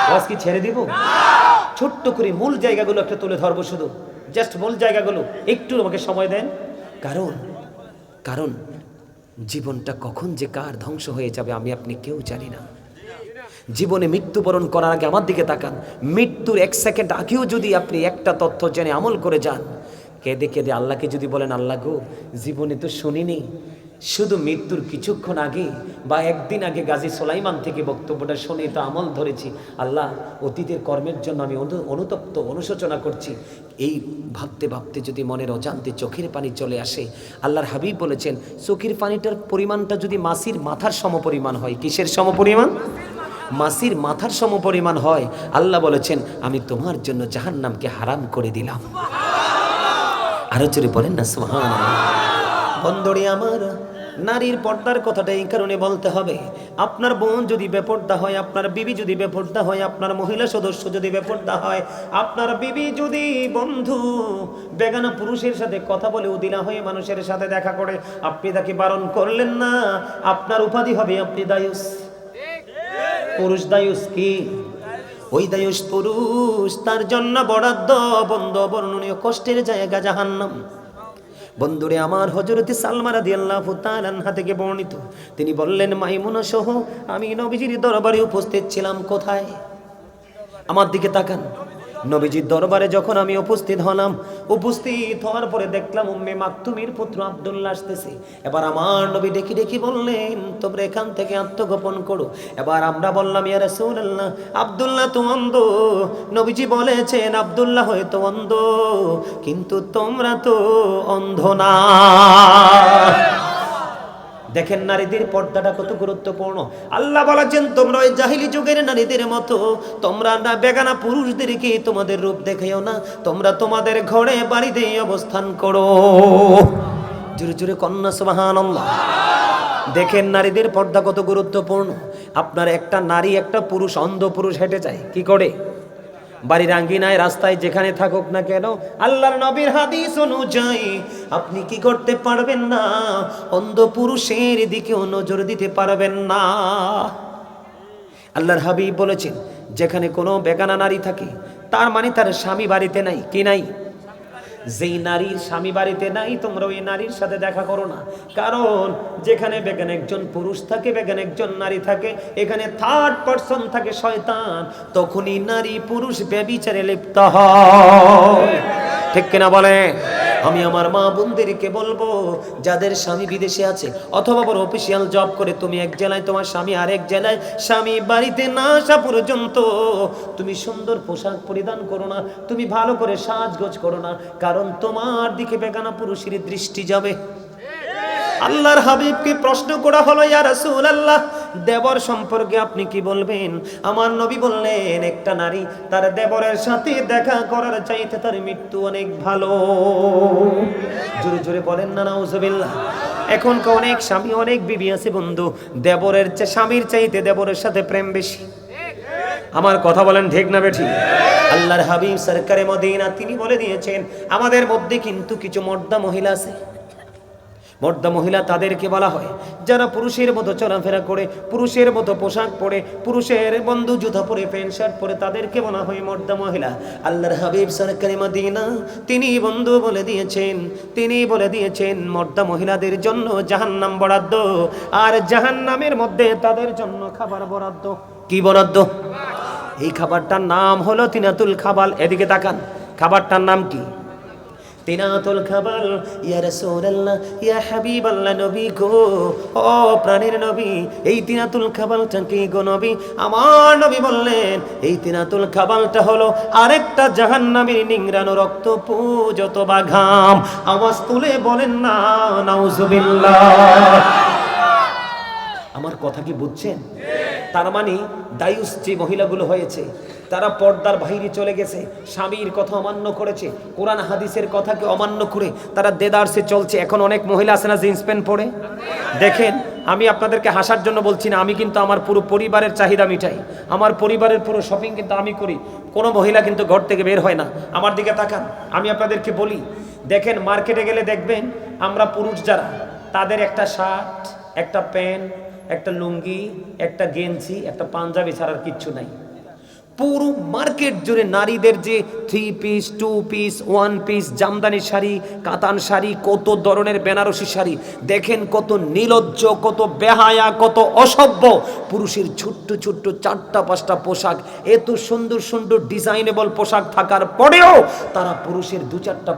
ওয়াজ কি ছেড়ে দিব? ছোট্ট করে মূল জায়গাগুলো একটা তুলে ধরবো, শুধু জাস্ট মূল জায়গাগুলো একটু আমাকে সময় দেন। কারণ জীবনটা কখন যে কার ধ্বংস হয়ে যাবে আমি আপনি কেউ জানি না। জীবনে মৃত্যুবরণ করার আগে আমার দিকে তাকান, মৃত্যুর 1 সেকেন্ড আগেও যদি আপনি একটা তথ্য জেনে আমল করে যান, কেঁদে কেঁদে আল্লাহকে যদি বলেন, আল্লাহ গো জীবনে তো শুনিনি, শুধু মৃত্যুর কিছুক্ষণ আগে বা একদিন আগে গাজী সুলাইমান থেকে বক্তব্যটা শুনে তো আমল ধরেছি, আল্লাহ অতীতের কর্মের জন্য আমি অনুতপ্ত, অনুশোচনা করছি। এই ভাবতে ভাবতে যদি মনের অজান্তে চোখের পানি চলে আসে, আল্লাহর হাবিব বলেছেন চোখের পানিটার পরিমাণটা যদি মাছির মাথার সমপরিমাণ হয়, কিসের সমপরিমাণ? মাছির মাথার সমপরিমাণ হয়, আল্লাহ বলেছেন আমি তোমার জন্য জাহান্নামকে হারাম করে দিলাম। আরো জোরে বলেন না সুবহানাল্লাহ। বন্ধুরে আমার, নারীর পর্দার কথাটা এই কারণে বলতে হবে, আপনার বোন যদি বেপর্দা হয়, আপনার বিবি যদি বেপর্দা হয়, আপনার মহিলা সদস্য যদি বেপর্দা হয়, আপনার বিবি যদি বন্ধু বেগানা পুরুষের সাথে কথা বলে উদিনা হয়ে মানুষের সাথে দেখা করে, আপনি তাকে বারণ করলেন না, আপনার উপাধি হবে আপনি দায়ুস। পুরুষ দায়ুস কি? ওই দায়ুস পুরুষ, তার জন্য বরাদ্দ বন্ধ বর্ণনীয় কষ্টের জায়গা জাহান্নাম। বন্ধুরে আমার, হযরত সালমা রাদিয়াল্লাহু তাআলা আনহা থেকে বর্ণিত, তিনি বললেন মাইমুনা সহ আমি নবীজির দরবারে উপস্থিত ছিলাম। কোথায়? আমার দিকে তাকান। নবীজির দরবারে যখন আমি উপস্থিত হলাম, উপস্থিত হওয়ার পরে দেখলাম উম্মে মাকতুমের পুত্র আব্দুল্লাহ আসতেছে। এবার আমার নবী ডেকে ডেকে বললেন তোমরা এখান থেকে আত্মগোপন করো। এবার আমরা বললাম ইয়া রাসূলুল্লাহ আব্দুল্লাহ তো অন্ধ। নবীজি বলেছেন আব্দুল্লাহ হয়তো অন্ধ, কিন্তু তোমরা তো অন্ধ না। দেখেন নারীদের পর্দাটা কত গুরুত্বপূর্ণ। আল্লাহ বলেছেন তোমরা ওই জাহিলি যুগের নারীদের মতো তোমরা না বেগানা পুরুষদেরকে তোমাদের রূপ দেখাইও না, তোমরা তোমাদের ঘরে বাড়িতে অবস্থান করো। জোরে জোরে কন্যা সুবহানাল্লাহ। দেখেন নারীদের পর্দা কত গুরুত্বপূর্ণ। আপনার একটা নারী একটা পুরুষ, অন্ধ পুরুষ হেঁটে যায় কি করে? বাড়ির আঙ্গিনায় রাস্তায় যেখানে থাকুক না কেন, আল্লাহর নবীর হাদিস অনুযায়ী আপনি কি করতে পারবেন না? অন্ধ পুরুষের দিকেও নজর দিতে পারবেন না। আল্লাহর হাবিব বলেছেন যেখানে কোনো বেগানা নারী থাকে তার মানে তার স্বামী বাড়িতে নাই। কি নাই? যেই নারীর স্বামী বাড়িতে নাই তোমরা ওই নারীর সাথে দেখা করো না। কারণ যেখানে বেগান একজন পুরুষ থাকে, বেগান একজন নারী থাকে, এখানে থার্ড পারসন থাকে শয়তান, তখনই নারী পুরুষ ব্যভিচারে লিপ্ত হয়। ঠিক কিনা বলে? আমি আমার মা বোনদেরকে বলবো যাদের স্বামী বিদেশে আছে অথবা বড় অফিসিয়াল জব করে, তুমি এক জেলায় তোমার স্বামী আরেক জেলায়, স্বামী বাড়িতে না আসা পর্যন্ত তুমি সুন্দর পোশাক পরিধান করো না, তুমি ভালো করে সাজগোজ করো না, কারণ তোমার দিকে বেগানা পুরুষের দৃষ্টি যাবে। আল্লাহর হাবিবকে প্রশ্ন করা হলো ইয়া রাসূলুল্লাহ দেবর সম্পর্কে আপনি কি বলবেন? আমার নবী বললেন একটা নারী তার দেবরের সাথে দেখা করার চাইতে তার মৃত্যু অনেক ভালো। জোরে জোরে বলেন না নাউজুবিল্লাহ। এখন অনেক স্বামী অনেক বিবি আছে বন্ধু, দেবরের চেয়ে স্বামীর চাইতে দেবরের সাথে প্রেম বেশি। আমার কথা বলেন ঠিক না বেঠিক? আল্লাহর হাবিব সরকারে মদিনা তিনি বলে দিয়েছেন আমাদের মধ্যে কিন্তু কিছু মর্দা মহিলা আছে, মর্দা মহিলা তাদেরকে বলা হয় যারা পুরুষের মতো চলাফেরা করে, পুরুষের মতো পোশাক পরে, পুরুষের বন্ধু জুতা পরে, প্যান্ট শার্ট পরে, তাদেরকে বলা হয় মর্দা মহিলা। আল্লাহর হাবিব সরকারে মদিনা তিনি বন্ধু বলে দিয়েছেন মর্দা মহিলাদের জন্য জাহান্নাম বরাদ্দ, আর জাহান্নামের মধ্যে তাদের জন্য খাবার বরাদ্দ। কি বরাদ্দ? এই খাবারটার নাম হলো তিনাতুল খাবাল। এদিকে তাকান, খাবারটার নাম কি? তিনাতুল খাবাল। ইয়া রাসূলুল্লাহ, ইয়া হাবিবাল্লাহ, নবী গো, ও প্রাণের নবী, এই তিনাতুল খাবালটা কি গো নবী? আমার নবী বললেন এই তিনাতুল খাবালটা হলো আরেকটা জাহান্নামের নিংড়ানো রক্ত পুজ অথবা ঘাম। আওয়াজ তুলে বলেন না নাউজুবিল্লাহ। আমার কথা কি বুঝছেন? তার মানে দায়ুস যে মহিলাগুলো হয়েছে তারা পর্দার বাইরে চলে গেছে, স্বামীর কথা অমান্য করেছে, কোরআন হাদিসের কথাকে অমান্য করে তারা দেদারসে চলছে। এখন অনেক মহিলা আছে না জিন্স প্যান্ট পরে? দেখেন, আমি আপনাদেরকে হাসার জন্য বলছি না, আমি কিন্তু আমার পুরো পরিবারের চাহিদা মিটাই, আমার পরিবারের পুরো শপিং কিন্তু আমি করি। কোনো মহিলা কিন্তু ঘর থেকে বের হয় না। আমার দিকে তাকান, আমি আপনাদেরকে বলি, দেখেন মার্কেটে গেলে দেখবেন আমরা পুরুষ যারা, তাদের একটা শার্ট, একটা প্যান্ট, একটা লুঙ্গি, একটা গেঞ্জি, একটা পাঞ্জাবি ছাড়ার কিচ্ছু নাই। পুরো মার্কেট জুড়ে নারীদের যে 3 piece, 2 piece, 1 piece, Jamdani sari, কাতান শাড়ি, কত ধরনের বেনারসি শাড়ি, দেখেন কত নির্লজ্জ, কত বেহায়া, কত অসভ্য। পুরুষের ছোট্ট ছোট্ট 4টা-5টা পোশাক, এত সুন্দর সুন্দর ডিজাইনেবল পোশাক থাকার পরেও তারা পুরুষের 2-4টা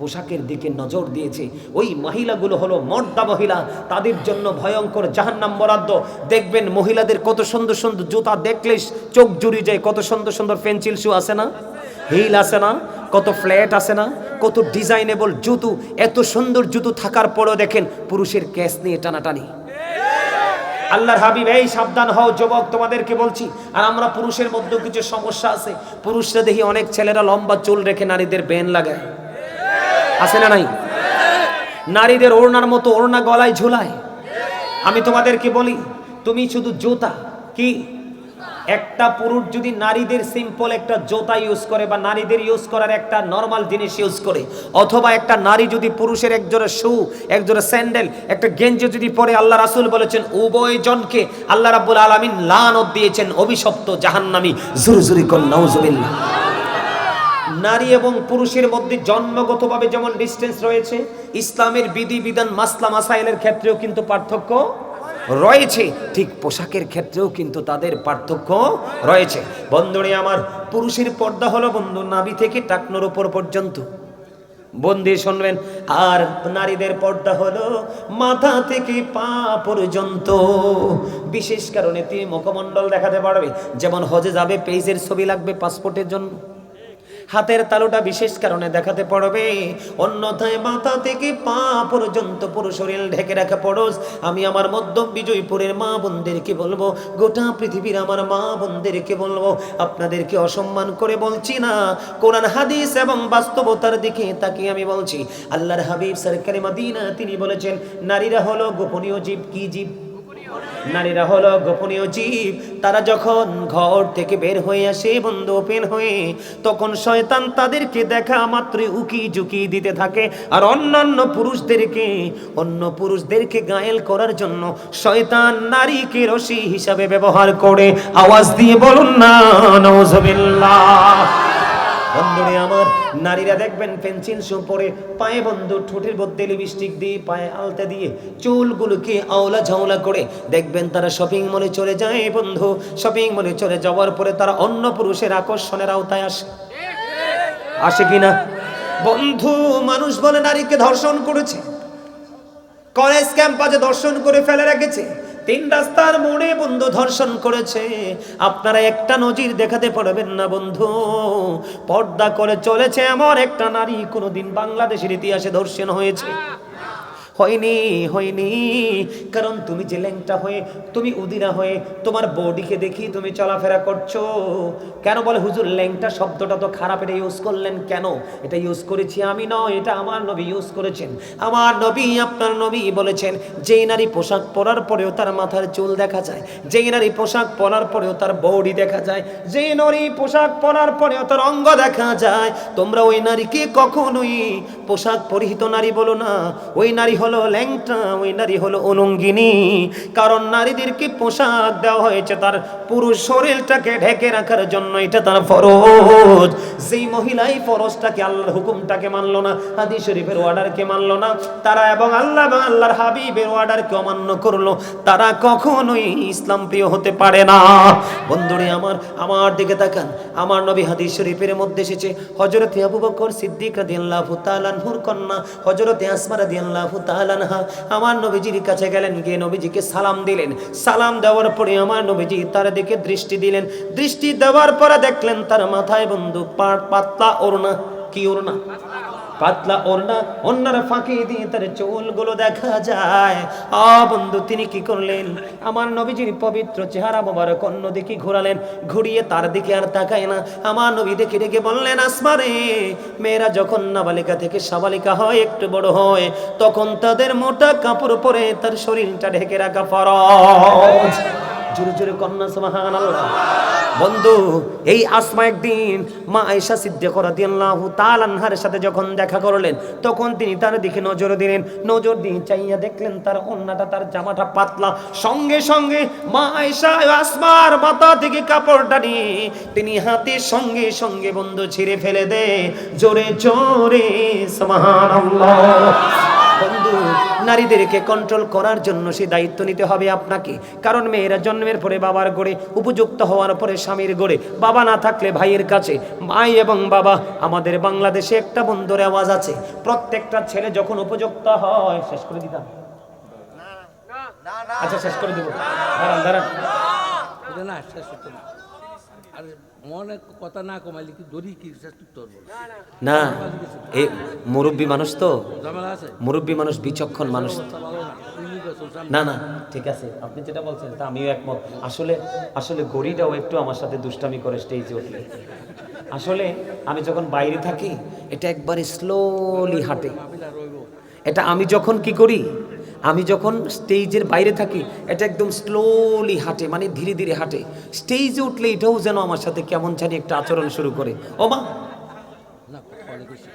পোশাকের দিকে নজর দিয়েছে। ওই মহিলাগুলো হলো মর্দা মহিলা, তাদের জন্য ভয়ঙ্কর জাহান্নাম বরাদ্দ। দেখবেন মহিলাদের কত সুন্দর সুন্দর জুতা দেখলে চোখ জুড়ে যায়, কত সুন্দর সুন্দর পেন্সিল শু আছে না, হিল আছে না, কত ফ্ল্যাট আছে না, কত ডিজাইনেবল জুতো। এত সুন্দর জুতো থাকার পরেও দেখেন পুরুষের কেস নিয়ে টানাটানি। আল্লাহর হাবিব, এই সাবধান হও যুবক, তোমাদেরকে বলছি। আর আমরা পুরুষের মধ্যেও কিছু সমস্যা আছে। পুরুষরা দেখি অনেক ছেলেরা লম্বা চুল রেখে নারীদের বেন লাগায়, আছে না নাই? নারীদের ওড়নার মতো ওড়না গলায় ঝুলায়। আমি তোমাদেরকে বলি, তুমি শুধু জুতা কি, একটা পুরুষ যদি নারীদের সিম্পল একটা জুতা ইউজ করে বা নারীদের ইউজ করার একটা নরমাল জিনিস ইউজ করে, অথবা একটা নারী যদি পুরুষের একজোড়া শু, একজোড়া স্যান্ডেল, একটা গেঞ্জি যদি পরে, আল্লাহ রাসূল বলেছেন উভয় জনকে আল্লাহ রাব্বুল আলামিন লানত দিয়েছেন, অভিশপ্ত জাহান্নামী। জোরে জোরে কোন নাউজুবিল্লাহ। নারী এবং পুরুষের মধ্যে জন্মগতভাবে যেমন ডিস্টেন্স রয়েছে, ইসলামের বিধিবিধান মাসলা মাসাইলের ক্ষেত্রেও কিন্তু পার্থক্য রয়েছে, ঠিক পোশাকের ক্ষেত্রেও কিন্তু তাদের পার্থক্য রয়েছে। বন্ধুরে আমার, পুরুষের পর্দা হলো বন্ধু নাভি থেকে টাকনোর উপর পর্যন্ত, বন্ধু শুনবেন। আর নারীদের পর্দা হলো মাথা থেকে পা পর্যন্ত। বিশেষ কারণে তুমি মুখমণ্ডল দেখাতে পারবে, যেমন হজে যাবে পেজের ছবি লাগবে পাসপোর্টের জন্য, হাতের তালুটা বিশেষ কারণে দেখাতে পারবে, অন্যথায় মাথা থেকে পা পর্যন্ত পুরো শরীর ঢেকে রাখা পড়স। আমি আমার মধ্যম বিজয়পুরের মা বোনদেরকে বলবো, গোটা পৃথিবীর আমার মা বোনদেরকে বলবো, আপনাদেরকে অসম্মান করে বলছি না, কোরআন হাদিস এবং বাস্তবতার দিকে তাকিয়ে আমি বলছি। আল্লাহর হাবিব সরকারে মদিনা তিনি বলেছেন, নারীরা হলো গোপনীয় জীব। কি জীব? নারীরা হলো গোপনীয় জীব। তারা যখন ঘর থেকে বের হয়ে আসে বন্ধু ওপেন হয়ে, তখন শয়তান তাদেরকে দেখা মাত্রই উকি ঝুঁকি দিতে থাকে। আর অন্য পুরুষদেরকে ঘায়েল করার জন্য শয়তান নারীকে রশি হিসাবে ব্যবহার করে। আওয়াজ দিয়ে বলুন না নাউজুবিল্লাহ। বন্ধুরে আমার, নারীরা দেখবেন পেন্সিল শু পরে, পায়ে বন্ধু ঠোঁটের মধ্যে লিপস্টিক দিয়ে, পায়ে আলতা দিয়ে, চুলগুলোকে আওলা ঝাওলা করে দেখবেন তারা শপিং মলে চলে যায়। বন্ধু, শপিং মলে চলে যাওয়ার পরে তারা অন্য পুরুষের আকর্ষণের আওতায় আসে কিনা? বন্ধু, মানুষ বলে নারীকে ধর্ষণ করেছে, কলেজ ক্যাম্পাসে ধর্ষণ করে ফেলে রেখেছে, 3 রাস্তার মোড়ে বন্ধু ধর্ষণ করেছে। আপনারা একটা নজির দেখাতে পারবেন না বন্ধু, পর্দা করে চলেছে এমন একটা নারী কোনোদিন বাংলাদেশের ইতিহাসে ধর্ষণ হয়েছে? হয়নি। কারণ তুমি যে ল্যাংটা হয়ে, তুমি উদিরা হয়ে, তোমার বডিকে দেখি তুমি চলাফেরা করছো। কেন বলে হুজুর ল্যাংটা শব্দটা তো খারাপ, এটা ইউজ করলেন কেন? এটা ইউজ করেছি আমি নয়, এটা আমার নবী ইউজ করেছেন। আমার নবী, আপনার নবী বলেছেন, যেই নারী পোশাক পরার পরেও তার মাথার চুল দেখা যায়, যেই নারী পোশাক পরার পরেও তার বডি দেখা যায়, যেই নারী পোশাক পরার পরেও তার অঙ্গ দেখা যায়, তোমরা ওই নারীকে কখনোই পোশাক পরিহিত নারী বলো না। ওই নারী হলো ল্যাংটা, ওই নারী হলো উলঙ্গিনী। কারণ নারীদেরকে পোশাক দেওয়া হয়েছে তার পুরো শরীরটাকে ঢেকে রাখার জন্য, এটা তার ফরজ। যেই মহিলা এই ফরজটাকে, আল্লাহর হুকুমটাকে মানলো না, হাদিস শরীফের অর্ডারকে মানলো না, তারা এবং আল্লাহর হাবিবের অর্ডারকে অমান্য করলো, তারা কখনোই ইসলাম প্রিয় হতে পারে না। বন্ধুরে আমার দিকে তাকান। আমার নবী হাদিস শরীফের মধ্যে এসেছে, হযরতে আবু বকর সিদ্দিক রাদিয়াল্লাহু তাআলা আনহুর কন্যা হযরতে আসমা রাদিয়াল্লাহু তাআলা আনহা আমার নবীজির কাছে গেলেন, গিয়ে নবীজিকে সালাম দিলেন। সালাম দেওয়ার পরে আমার নবীজি তার দিকে দৃষ্টি দিলেন। দৃষ্টি দেওয়ার পরে দেখলেন তার মাথায় বন্ধু পাতলা ওড়না। কি ওড়না? পাতলা ওড়না। ওড়নার ফাঁকি দিয়ে তার চুলগুলো দেখা যায়। বন্ধু তিনি কি করলেন? আমার নবীজির পবিত্র চেহারা মোবারক অন্যদিকে ঘোরালেন, ঘুরিয়ে তার দিকে আর তাকায় না। আমার নবী দেখে ডেকে বললেন, আসমা রে, মেয়েরা যখন নাবালিকা থেকে সাবালিকা হয়, একটু বড় হয়, তখন তাদের মোটা কাপড় পরে তার শরীরটা ঢেকে রাখা ফরজ। জোরে জোরে কন্যা সুবহানাল্লাহ। বন্ধু, এই আসমা একদিন মা আয়েশা সিদ্দিকা রাদিয়াল্লাহু তাআলা আনহার সাথে যখন দেখা করলেন, তখন তিনি তার দিকে নজর দিলেন। নজর দিয়ে চাইয়া দেখলেন তার ওড়নাটা, তার জামাটা পাতলা। সঙ্গে সঙ্গে মা আয়েশা আসমার মাথা থেকে কাপড়টা নিয়ে তিনি হাতে সঙ্গে সঙ্গে বন্ধু ছিঁড়ে ফেলে দে। জোরে জোরে সুবহানাল্লাহ। বন্ধু, নারীদেরকে কন্ট্রোল করার জন্য সে দায়িত্ব নিতে হবে আপনাকে। কারণ মেয়েরা জন্মের পরে বাবার গড়ে, উপযুক্ত হওয়ার পরে স্বামীর গড়ে, বাবা না থাকলে ভাইয়ের কাছে। ভাই এবং বাবা, আমাদের বাংলাদেশে একটা বন্ধুর আওয়াজ আছে, প্রত্যেকটা ছেলে যখন উপযুক্ত হয়, শেষ করে দিতাম, আচ্ছা শেষ করে দিব, দাঁড়ান না শেষ হতো না। আর মনে কথা না কমাইলে কি দড়ি কি শেষ করতে পারবো না। এই মুরব্বী মানুষ তো, ঝামেলা আছে। মুরব্বী মানুষ, বিচক্ষণ মানুষ। অবস্থা ভালো না, না না ঠিক আছে, আপনি যেটা বলছেন তা আমিও একমত। আসলে গড়িটাও একটু আমার সাথে দুষ্টামি করে স্টেজে উঠলে। আসলে আমি যখন বাইরে থাকি, এটা একবারে স্লোলি হাঁটে। এটা আমি যখন কি করি, আমি যখন স্টেজের বাইরে থাকি, এটা একদম স্লোলি হাঁটে, মানে ধীরে ধীরে হাঁটে। স্টেজে উঠলে এটাও যেন আমার সাথে কেমন জানি একটা আচরণ শুরু করে। ও মা, না কথা কইছি,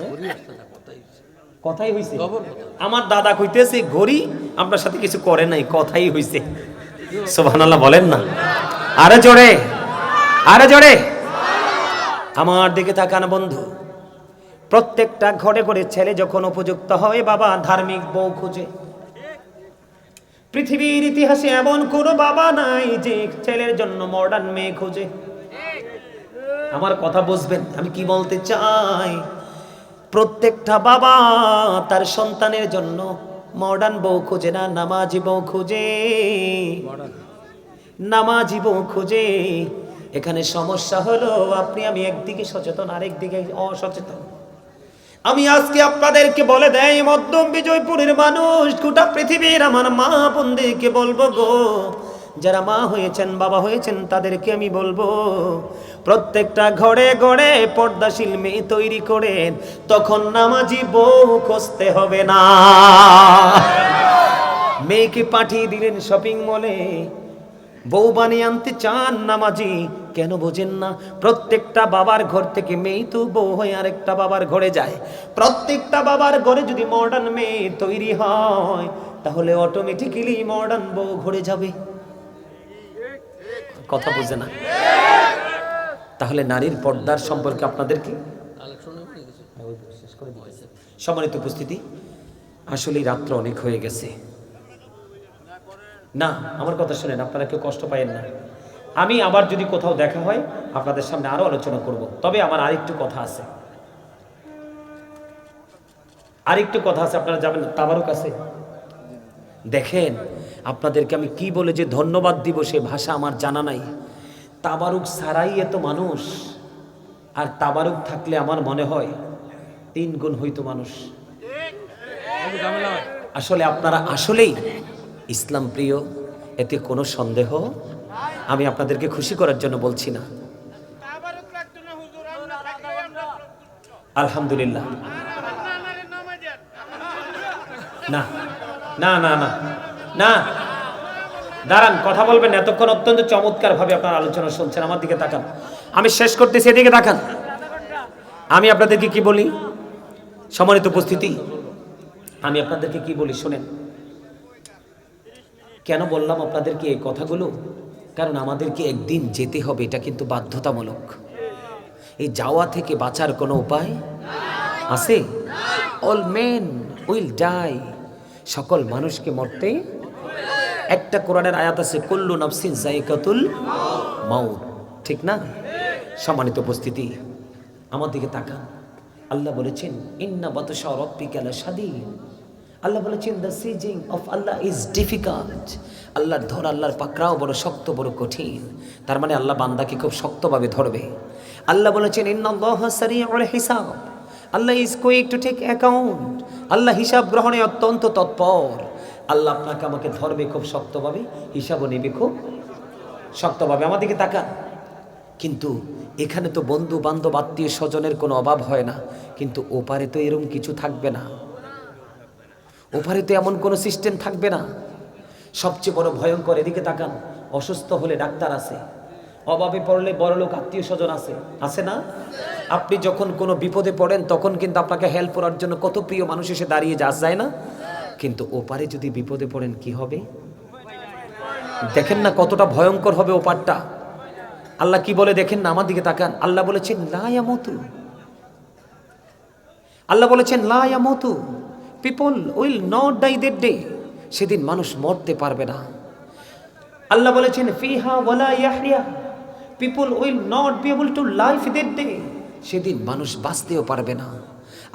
ঘড়ি আসছে না, কথাই হইছে। কথাই হইছে। খবর কথা। আমার দাদা কইতেছে ঘড়ি আপনার সাথে কিছু করে নাই, কথাই হইছে। সুবহানাল্লাহ বলেন না, আরে জোরে, আরে জোরে। আমার দিকে তাকান বন্ধু, প্রত্যেকটা ঘরে ঘরে ছেলে যখন উপযুক্ত হয়, বাবা ধার্মিক বউ খুঁজে। পৃথিবীর ইতিহাসে এমন কোনো বাবা নাই যে ছেলের জন্য মডার্ন মেয়ে খুঁজে। আমার কথা বুঝবেন আমি কি বলতে চাই। প্রত্যেকটা বাবা তার সন্তানের জন্য মডার্ন বউ খুঁজে না, নামাজি বউ খুঁজে, নামাজি বউ খুঁজে। এখানে সমস্যা হলো আপনি আমি একদিকে সচেতন, আরেকদিকে অসচেতন। আমি আজকে আপনাদেরকে বলে দেই, মধ্যম বিজয়পুরের মানুষ, গোটা পৃথিবীর আমার মা বোনদেরকে বলবো গো, যারা মা হয়েছেন, বাবা হয়েছেন, তাদেরকে আমি বলবো, প্রত্যেকটা ঘরে ঘরে পর্দাশীল মেয়ে তৈরি করেন, তখন নামাজি বউ খুঁজতে হবে না। মেয়েকে পাঠিয়ে দিলেন শপিং মলে, বউ বানিয়ে আনতে চান নামাজি, কেন বোঝেন না? প্রত্যেকটা বাবার ঘর থেকে মেয়ে তো বউ হয়ে আরেকটা বাবার ঘরে যায়। প্রত্যেকটা বাবার ঘরে যদি মডার্ন মেয়ে তৈরি হয়, তাহলে অটোমেটিক্যালি মডার্ন বউ ঘরে যাবে। কথা বুঝে না? তাহলে নারীর পর্দার সম্পর্কে আপনাদেরকে সম্মানিত উপস্থিতি, আসলে রাত্র অনেক হয়ে গেছে। না, আমার কথা শুনেন, আপনারা কেউ কষ্ট পায়েন না। আমি আবার যদি কোথাও দেখা হয় আপনাদের সামনে আরো আলোচনা করব। তবে আমার আরেকটু কথা আছে, আপনারা যাবেন, তাবারুক আছে। দেখেন, আপনাদেরকে আমি কি বলে যে ধন্যবাদ দিব সে ভাষা আমার জানা নাই। তাবারুক ছাড়াই এত মানুষ, আর তাবারুক থাকলে আমার মনে হয় 3 গুণ হইতো মানুষ। আসলে আপনারা আসলেই ইসলাম প্রিয়, এতে কোনো সন্দেহ। আমি আপনাদেরকে খুশি করার জন্য বলছি না। আলহামদুলিল্লাহ। না না না না না, দাঁড়ান, কথা বলবেন না এতক্ষণ। অত্যন্ত চমৎকার ভাবে আপনার আলোচনা শুনছেন। আমার দিকে তাকান, আমি শেষ করতেছি, এদিকে তাকান। আমি আপনাদেরকে কি বলি, সম্মানিত উপস্থিতি, আমি আপনাদেরকে কি বলি শোনেন। কেন বললাম আপনাদেরকে এই কথাগুলো? কারণ আমাদেরকে একদিন যেতে হবে, এটা কিন্তু বাধ্যতামূলক। এই যাওয়া থেকে বাঁচার কোনো উপায় আছে? অল মেন উইল ডাই, সকল মানুষকে মরতে। একটা কোরআনের আয়াত আছে, কুল্লু নাফসিন যায়িকাতুল মাউত, ঠিক না? সম্মানিত উপস্থিতি, আমার দিকে তাকান। আল্লাহ বলেছেন ইন্না বাতশা রাব্বিকা লাশাদীদ। আল্লাহ বলেছেন the seizing of Allah is difficult. আল্লাহর ধর, আল্লাহর পাকড়াও বড় শক্ত, বড় কঠিন। তার মানে আল্লাহ বান্দাকে খুব শক্তভাবে ধরবে। আল্লাহ বলেছেন ইন্নাল্লাহা সারিউল হিসাব, Allah is quick to take account. আল্লাহ হিসাব গ্রহণে অত্যন্ত তৎপর। আল্লাহ আপনাকে আমাকে ধরবে খুব শক্তভাবে, হিসাবও নেবে খুব শক্তভাবে। আমার দিকে তাকান। কিন্তু এখানে তো বন্ধু বান্ধব আত্মীয় স্বজনের কোনো অভাব হয় না, কিন্তু ওপারে তো এরকম কিছু থাকবে না। ওপারে তো এমন কোনো সিস্টেম থাকবে না। সবচেয়ে বড় ভয়ঙ্কর, এদিকে তাকান, অসুস্থ হলে ডাক্তার আছে, অভাবে পড়লে বড়লোক আত্মীয় স্বজন আছে, আছে না? আপনি যখন কোনো বিপদে পড়েন তখন কিন্তু আপনাকে হেল্প করার জন্য কত প্রিয় মানুষ এসে দাঁড়িয়ে যায় না? কিন্তু ওপারে যদি বিপদে পড়েন কি হবে দেখেন না, কতটা ভয়ঙ্কর হবে ওপারটা। আল্লাহ কি বলে দেখেন না, আমার দিকে তাকান। আল্লাহ বলেছেন লা ইয়ামুতু, আল্লাহ বলেছেন লা ইয়ামুতু, people will not die that day, সেদিন মানুষ মরতে পারবে না। আল্লাহ বলেছেন ফিহা ওয়ালা ইয়াহইয়া, people will not be able to live that day, সেদিন মানুষ বাঁচতেও পারবে না।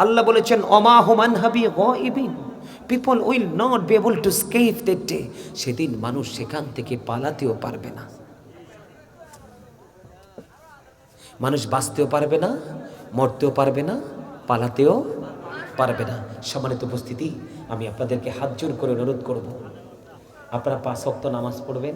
আল্লাহ বলেছেন অমা হুমান হাবি গায়িবিন, people will not be able to escape that day, সেদিন মানুষ সেখান থেকে পালাতেও পারবে না। মানুষ বাঁচতেও পারবে না, মরতেও পারবে না, পালাতেও পারবে না। সম্মানিত উপস্থিতি, আমি আপনাদেরকে হাত জোর করে অনুরোধ করব, আপনারা 5 ওয়াক্ত নামাজ পড়বেন।